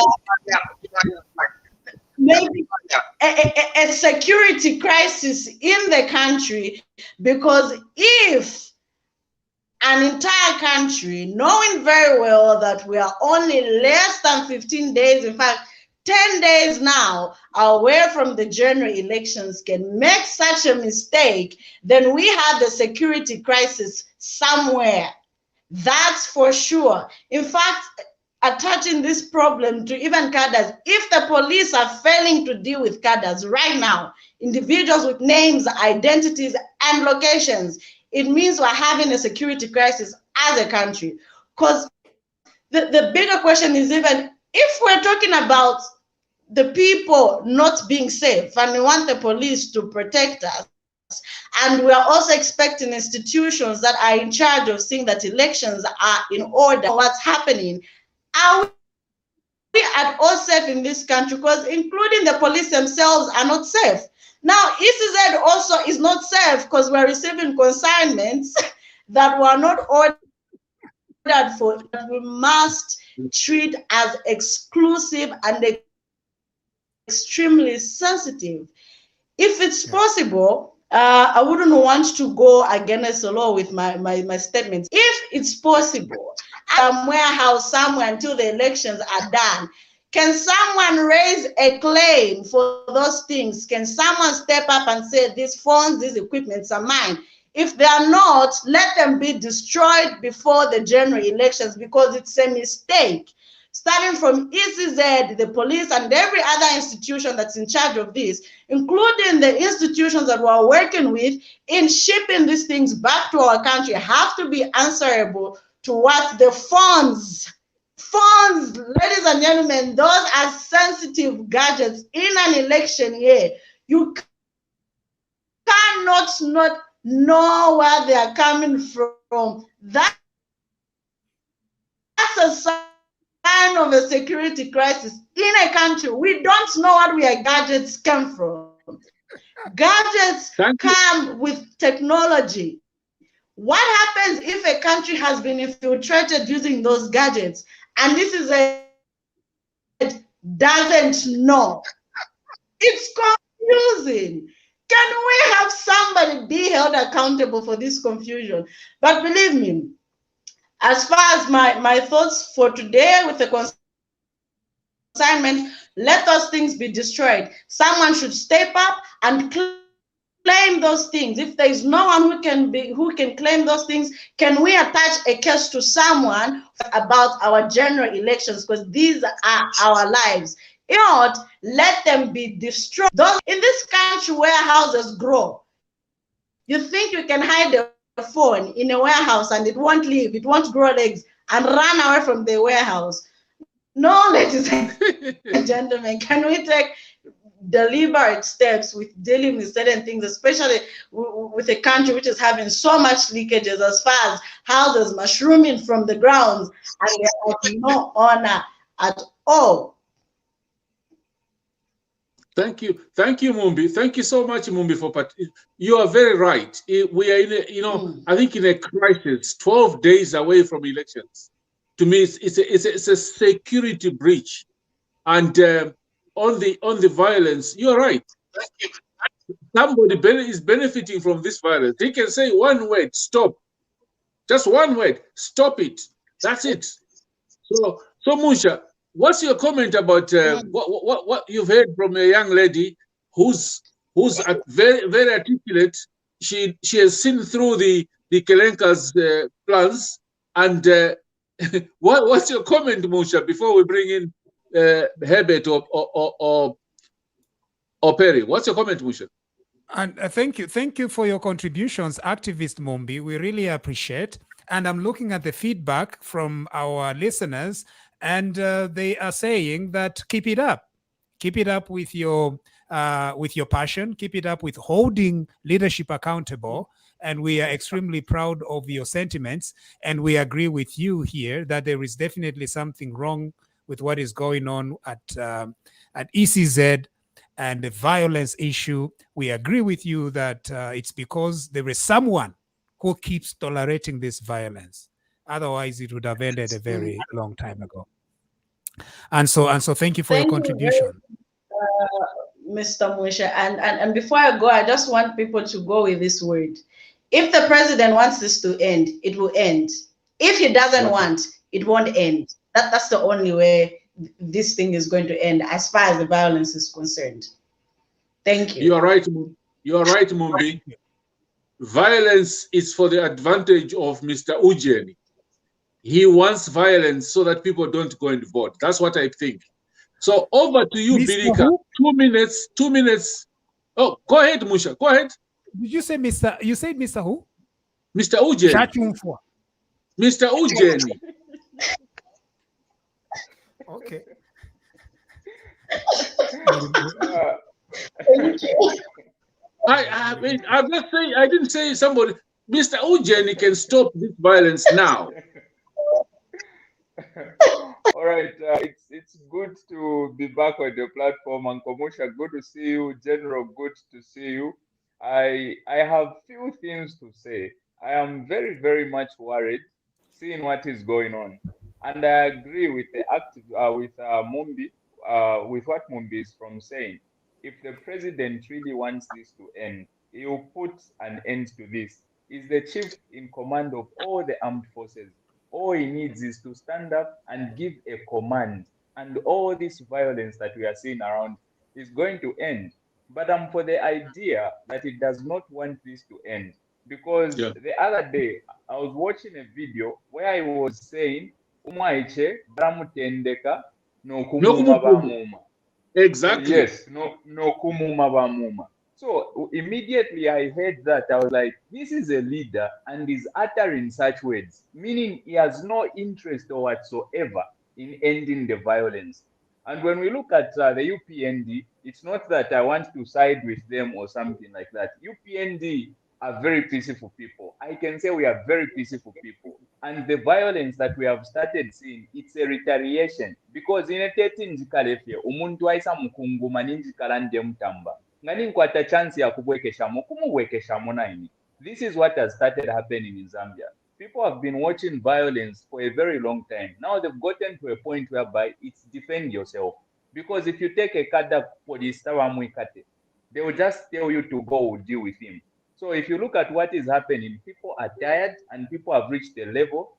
maybe a security crisis in the country, because if an entire country, knowing very well that we are only less than 15 days, in fact 10 days now away from the general elections, can make such a mistake, then we have the security crisis somewhere. That's for sure. In fact, attaching this problem to even cadres, if the police are failing to deal with cadres right now, individuals with names, identities, and locations, it means we're having a security crisis as a country. Because the bigger question is, even if we're talking about the people not being safe and we want the police to protect us, and we are also expecting institutions that are in charge of seeing that elections are in order, what's happening, are we at all safe in this country? Because including the police themselves are not safe. Now, ECZ also is not safe because we're receiving consignments that were not ordered for, that we must treat as exclusive and extremely sensitive. If it's possible, I wouldn't want to go against the law with my statements. If it's possible, warehouse somewhere until the elections are done, can someone raise a claim for those things? Can someone step up and say, these phones, these equipments are mine? If they are not, let them be destroyed before the general elections, because it's a mistake. Starting from ECZ, the police, and every other institution that's in charge of this, including the institutions that we're working with in shipping these things back to our country, have to be answerable to what the funds Phones, ladies and gentlemen, those are sensitive gadgets in an election year. You cannot not know where they are coming from. That's a sign of a security crisis in a country. We don't know where gadgets come from. Gadgets come with technology. What happens if a country has been infiltrated using those gadgets and this is a doesn't know? It's confusing. Can we have somebody be held accountable for this confusion? But believe me, as far as my thoughts for today with the consignment, let those things be destroyed. Someone should step up and claim those things. If there is no one who can claim those things, can we attach a case to someone about our general elections? Because these are our lives. If not, let them be destroyed. Those in this country where houses grow, you think you can hide a phone in a warehouse and it won't leave, it won't grow legs and run away from the warehouse? No, ladies and gentlemen, can we take deliberate steps with dealing with certain things, especially with a country which is having so much leakages as far as houses mushrooming from the grounds and they have no honor at all? Thank you, Mumbi. Thank you so much, Mumbi, for you are very right. We are in a, I think in a crisis, 12 days away from elections. To me, it's a security breach, and on the violence, you're right. Somebody is benefiting from this violence. They can say one word, stop. Just one word, stop it. That's it. So Musha, what's your comment about what you've heard from a young lady who's very very articulate? She has seen through the Kelenka's plans, and what's your comment, Musha, before we bring in Herbert or Perry? What's your comment, Musha? And thank you for your contributions, activist Mumbi. We really appreciate. And I'm looking at the feedback from our listeners, and they are saying that keep it up with your passion, keep it up with holding leadership accountable. And we are extremely proud of your sentiments, and we agree with you here that there is definitely something wrong with what is going on at ECZ and the violence issue. We agree with you that it's because there is someone who keeps tolerating this violence. Otherwise, it would have ended a very long time ago. And so thank you for your contribution. Mr. Musha. And before I go, I just want people to go with this word. If the president wants this to end, it will end. If he doesn't want, it won't end. That's the only way this thing is going to end as far as the violence is concerned. Thank you. You are right. You are right, Mumbi. Violence is for the advantage of Mr. Ujeni. He wants violence so that people don't go and vote. That's what I think. So over to you, Bilika. 2 minutes. 2 minutes. Oh, go ahead, Musha. Go ahead. Did you say Mr.? You said Mr. who? Mr. Ujeni. Mr. Ujeni. Okay. I'm not saying, I didn't say somebody. Mr. Ujeni can stop this violence now. All right, it's good to be back on the platform. And Komosha, good to see you. General, good to see you. I have few things to say. I am very, very much worried seeing what is going on, and I agree with the Mumbi, with what Mumbi is from saying. If the president really wants this to end, he will put an end to this. He's the chief in command of all the armed forces. All he needs is to stand up and give a command, and all this violence that we are seeing around is going to end. But I'm for the idea that it does not want this to end, because the other day I was watching a video where I was saying, "Umaiche bramutendeka no kumuma bamuma." Exactly. Yes, no kumuma bamuma. So immediately I heard that, I was like, this is a leader and is uttering such words, meaning he has no interest or whatsoever in ending the violence. And when we look at the UPND, it's not that I want to side with them or something like that. UPND are very peaceful people. I can say we are very peaceful people. And the violence that we have started seeing, it's a retaliation. Because in a 13 zikalefye, umuntu waisa mukunguma ninji kalande mtamba. Ngani nkwata chance ya kubwekeshamu, kumubwekeshamu naini. This is what has started happening in Zambia. People have been watching violence for a very long time. Now they've gotten to a point whereby it's defend yourself. Because if you take a kada police, they will just tell you to go deal with him. So if you look at what is happening, people are tired and people have reached a level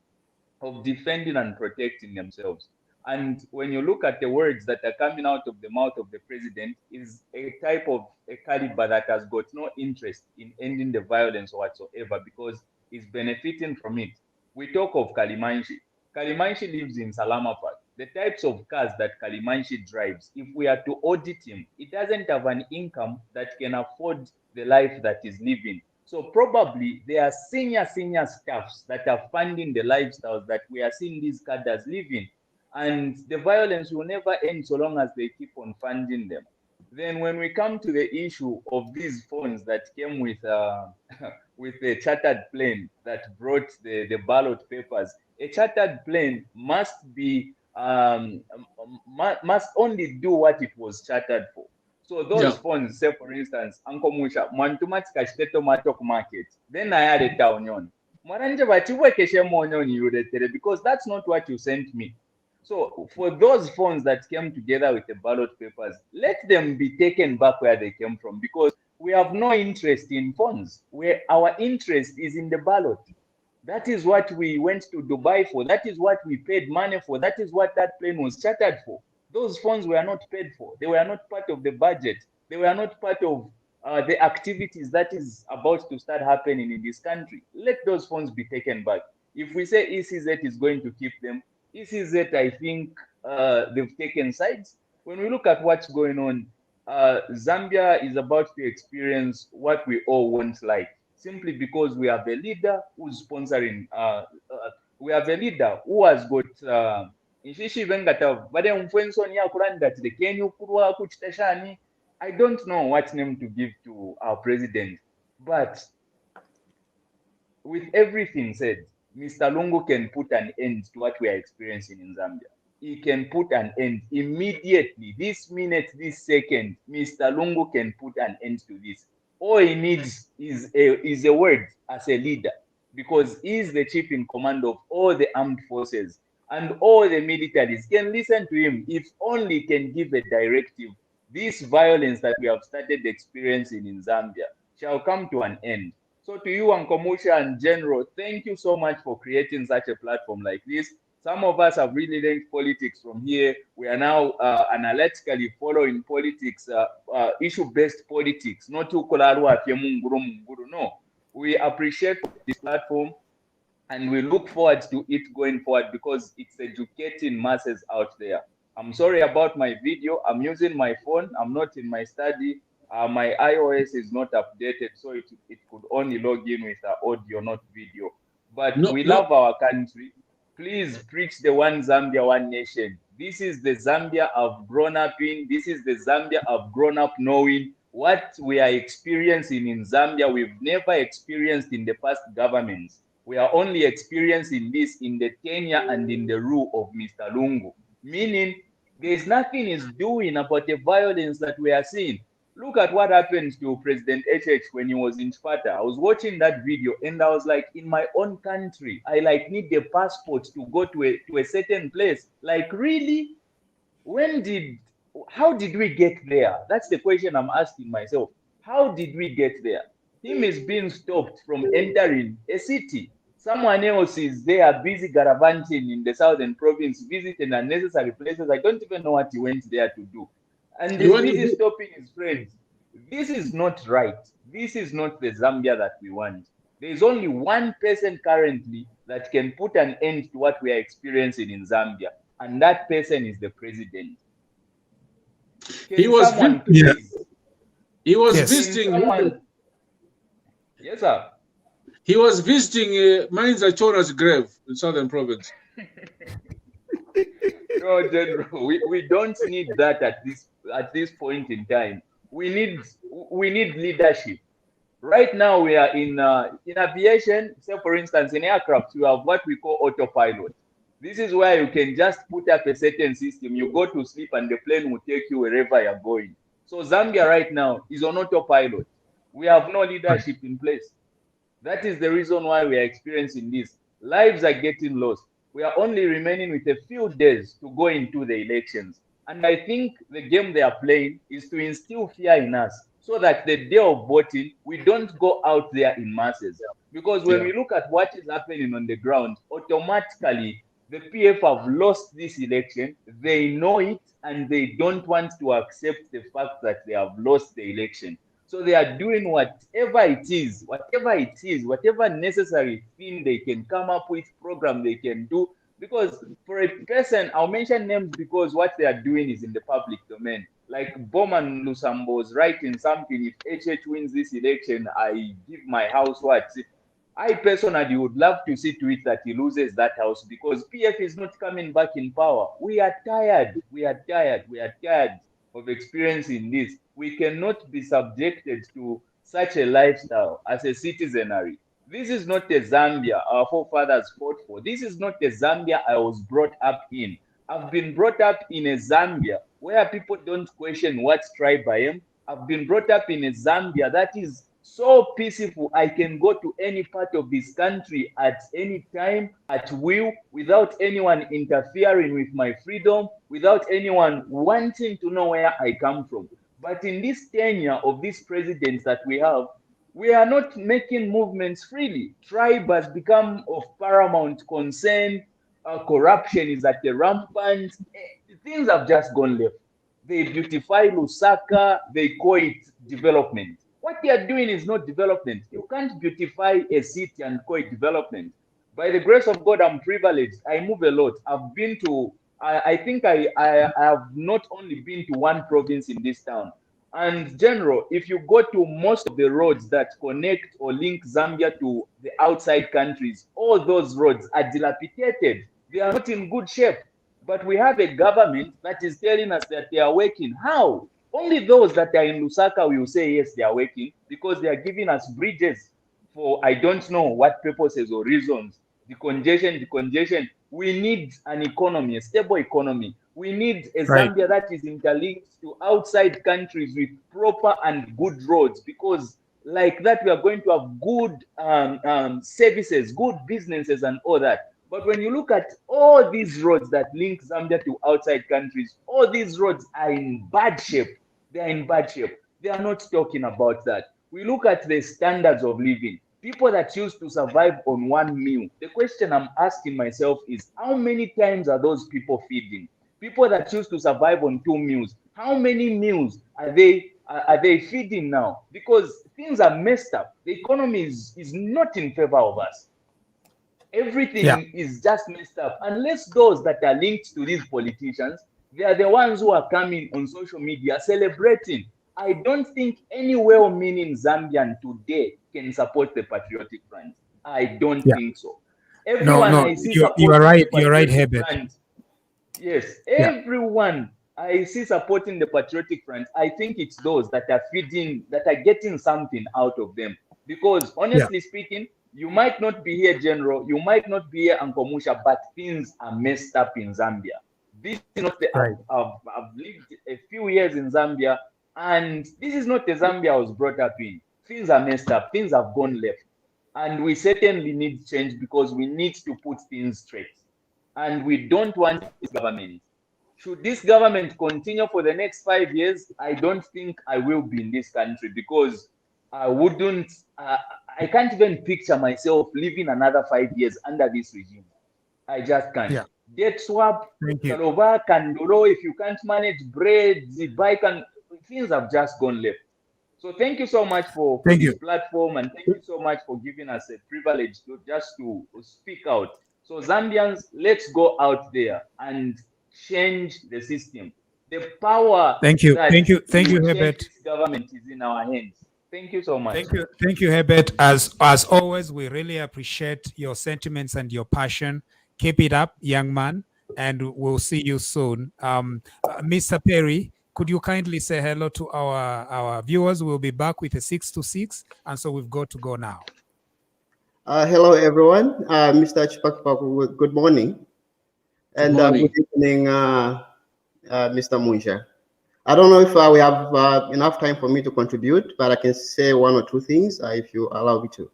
of defending and protecting themselves. And when you look at the words that are coming out of the mouth of the president, is a type of a caliber that has got no interest in ending the violence whatsoever because he's benefiting from it. We talk of Kalimanshi. Kalimanshi lives in Salamapad. The types of cars that Kalimanshi drives, if we are to audit him, he doesn't have an income that can afford the life that he's living. So probably there are senior staffs that are funding the lifestyles that we are seeing these cadres living. And the violence will never end so long as they keep on funding them. Then when we come to the issue of these phones that came with with a chartered plane that brought the ballot papers, a chartered plane must be must only do what it was chartered for. So those phones, say for instance, Uncle Musha, Mantumatika Shtetomatok market, then I had a town on. Because that's not what you sent me. So for those phones that came together with the ballot papers, let them be taken back where they came from because we have no interest in phones. Where our interest is in the ballot. That is what we went to Dubai for. That is what we paid money for. That is what that plane was chartered for. Those funds were not paid for. They were not part of the budget. They were not part of the activities that is about to start happening in this country. Let those funds be taken back. If we say ECZ is going to keep them, ECZ, I think they've taken sides. When we look at what's going on, Zambia is about to experience what we all won't like, simply because we have a leader who's sponsoring, we have a leader who has got I don't know what name to give to our president, but with everything said, Mr. Lungu can put an end to what we are experiencing in Zambia. He can put an end immediately. This minute, this second, Mr. Lungu can put an end to this. All he needs is a word as a leader, because he is the chief in command of all the armed forces, and all the militaries can listen to him if only can give a directive. This violence that we have started experiencing in Zambia shall come to an end. So to you, Nkombo and General, thank you so much for creating such a platform like this. Some of us have really learned politics from here. We are now analytically following politics, issue-based politics, not to no. We appreciate this platform and we look forward to it going forward because it's educating masses out there. I'm sorry about my video. I'm using my phone. I'm not in my study. My iOS is not updated, so it could only log in with audio, not video. But we love our country. Please preach the one Zambia, one nation. This is the Zambia I've grown up in. This is the Zambia I've grown up knowing. What we are experiencing in Zambia, we've never experienced in the past governments. We are only experiencing this in the tenure and in the rule of Mr. Lungu. Meaning, there's nothing he's doing about the violence that we are seeing. Look at what happened to President HH when he was in Sparta. I was watching that video and I was like, in my own country, I need a passport to go to a certain place. Like, really? How did we get there? That's the question I'm asking myself. How did we get there? Him is being stopped from entering a city. Someone else is there busy garavanting in the southern province, visiting unnecessary places. I don't even know what he went there to do. And he's busy stopping his friends. This is not right. This is not the Zambia that we want. There is only one person currently that can put an end to what we are experiencing in Zambia, and that person is the president. He was visiting. Yes, sir. He was visiting Mainza Chora's grave in southern province. No, General, we don't need that at this point in time. We need leadership. Right now, we are in aviation. Say, for instance, in aircraft, you have what we call autopilot. This is where you can just put up a certain system. You go to sleep, and the plane will take you wherever you're going. So Zambia right now is on autopilot. We have no leadership in place. That is the reason why we are experiencing this. Lives are getting lost. We are only remaining with a few days to go into the elections. And I think the game they are playing is to instill fear in us so that the day of voting, we don't go out there in masses. Because when we look at what is happening on the ground, automatically the PF have lost this election. They know it and they don't want to accept the fact that they have lost the election. So they are doing whatever necessary thing they can come up with, program they can do. Because for a person, I'll mention names because what they are doing is in the public domain. Like Bowman Lusambo was writing something, if HH wins this election, I give my house what? I personally would love to see to it that he loses that house because PF is not coming back in power. We are tired of experiencing this. We cannot be subjected to such a lifestyle as a citizenry. This is not a Zambia our forefathers fought for. This is not a Zambia I was brought up in. I've been brought up in a Zambia where people don't question what tribe I am. I've been brought up in a Zambia that is so peaceful. I can go to any part of this country at any time, at will, without anyone interfering with my freedom, without anyone wanting to know where I come from. But in this tenure of these presidents that we have, we are not making movements freely. Tribe has become of paramount concern. Corruption is at the rampant. Things have just gone left. They beautify Lusaka, they call it development. What they are doing is not development. You can't beautify a city and call it development. By the grace of God, I'm privileged. I move a lot. I've been to, I think I have not only been to one province in this town. And General, if you go to most of the roads that connect or link Zambia to the outside countries, all those roads are dilapidated. They are not in good shape. But we have a government that is telling us that they are working. How? Only those that are in Lusaka will say, yes, they are working because they are giving us bridges for I don't know what purposes or reasons. The congestion. We need an economy, a stable economy. We need a Zambia that is interlinked to outside countries with proper and good roads because like that, we are going to have good services, good businesses and all that. But when you look at all these roads that link Zambia to outside countries, all these roads are in bad shape. They are in bad shape. They are not talking about that. We look at the standards of living. People that used to survive on one meal. The question I'm asking myself is, how many times are those people feeding? People that used to survive on 2 meals, how many meals are they feeding now? Because things are messed up. The economy is not in favor of us. Everything is just messed up. Unless those that are linked to these politicians, they are the ones who are coming on social media celebrating. I don't think any well-meaning Zambian today can support the Patriotic Front. I don't think so. Everyone I see you are right. the You're right, Patriotic Herbert. Front, yes, everyone I see supporting the Patriotic Front, I think it's those that are feeding, that are getting something out of them. Because honestly speaking, you might not be here, General, you might not be here, Nkombo, but things are messed up in Zambia. This is not the, I've lived a few years in Zambia, and this is not the Zambia I was brought up in. Things are messed up, things have gone left. And we certainly need change because we need to put things straight. And we don't want this government. Should this government continue for the next 5 years, I don't think I will be in this country because I wouldn't, I can't even picture myself living another 5 years under this regime. I just can't. Debt swap, Kalova, Kanduro, if you can't manage bread, the bike, and things have just gone left. So thank you so much for this platform, and thank you so much for giving us a privilege to just to speak out. So Zambians, let's go out there and change the system. The power thank you, Herbert. This government is in our hands. Thank you so much. Thank you, Herbert. As always, we really appreciate your sentiments and your passion. Keep it up, young man. and we'll see you soon. Mr. Perry, could you kindly say hello to our viewers? We'll be back with a 6 to 6, and so we've got to go now. Hello, everyone. Mr. Chipakpaku, good morning. And good evening, Mr. Munja. I don't know if we have enough time for me to contribute, but I can say one or two things if you allow me to.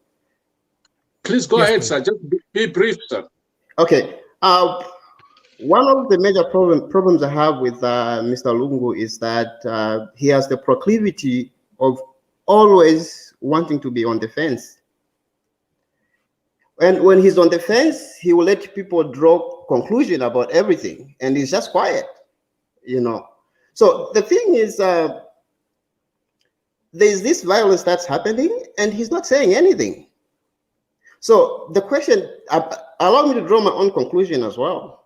Please go ahead, sir. Just be brief, sir. Okay. One of the major problems I have with Mr. Lungu is that he has the proclivity of always wanting to be on the fence. And when he's on the fence, he will let people draw conclusion about everything, and he's just quiet, you know. So the thing is, there's this violence that's happening, and he's not saying anything. So the question, allow me to draw my own conclusion as well.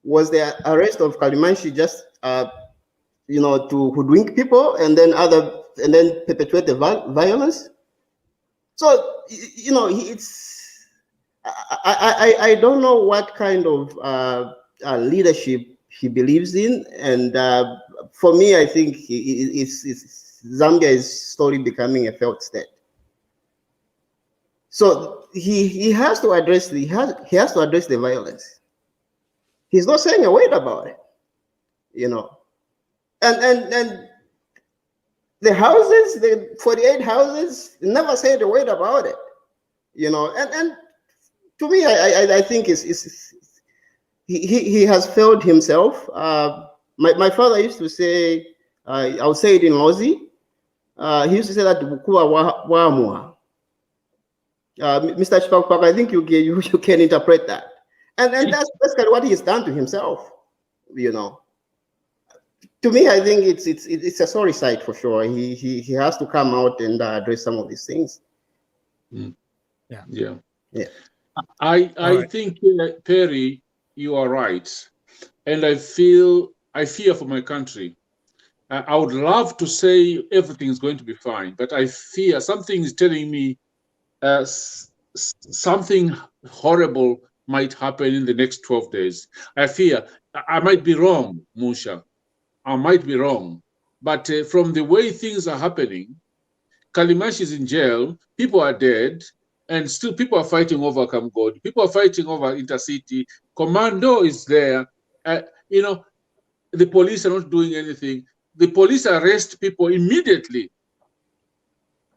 Was the arrest of Kalimanshi just, you know, to hoodwink people and then perpetuate the violence? So, you know, I don't know what kind of leadership he believes in, and for me, I think Zambia is slowly becoming a failed state. So he has to address the violence. He's not saying a word about it, you know, and the houses, the 48 houses, never said a word about it, you know, and to me, I think he has failed himself. My father used to say, I'll say it in Lozi. He used to say that Mr. Chipakpak, I think you can interpret that, and that's kind of what he's done to himself, you know. To me, I think it's a sorry sight for sure. He has to come out and address some of these things. Mm. Yeah. I think, Perry, you are right, and I fear for my country. I would love to say everything is going to be fine, but I fear something is telling me something horrible might happen in the next 12 days. I fear. I might be wrong, Musha. I might be wrong, but from the way things are happening, Kalimanshi is in jail, people are dead, and still people are fighting over Kamgod. People are fighting over Intercity. Commando is there. You know, the police are not doing anything. The police arrest people immediately.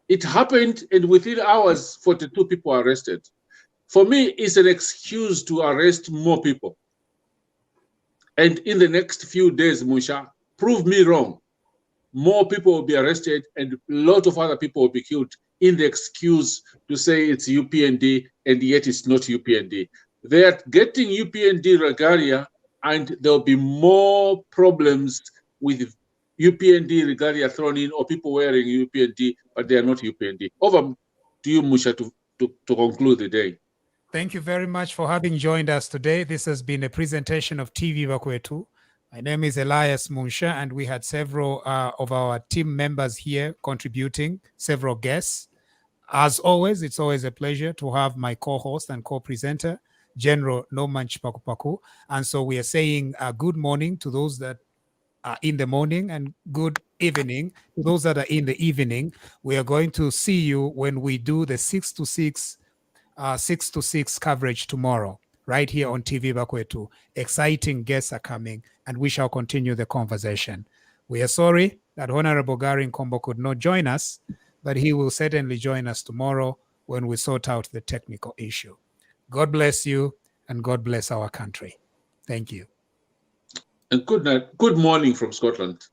It happened, and within hours, 42 people are arrested. For me, it's an excuse to arrest more people. And in the next few days, Musha, prove me wrong. More people will be arrested, and a lot of other people will be killed in the excuse to say it's UPND, and yet it's not UPND. They are getting UPND regalia, and there'll be more problems with UPND regalia thrown in, or people wearing UPND, but they are not UPND. Over to you, Musha, to conclude the day. Thank you very much for having joined us today. This has been a presentation of TV Bakwetu. My name is Elias Munsha, and we had several of our team members here contributing, several guests. As always, it's always a pleasure to have my co-host and co-presenter, General Noman Chipakupaku. And so we are saying good morning to those that are in the morning and good evening to those that are in the evening. We are going to see you when we do the 6 to 6 coverage tomorrow, right here on TV Bakwetu. Exciting guests are coming, and we shall continue the conversation. We are sorry that Honorable Gary Nkombo could not join us, but he will certainly join us tomorrow when we sort out the technical issue. God bless you, and God bless our country. Thank you. And good night. Good morning from Scotland.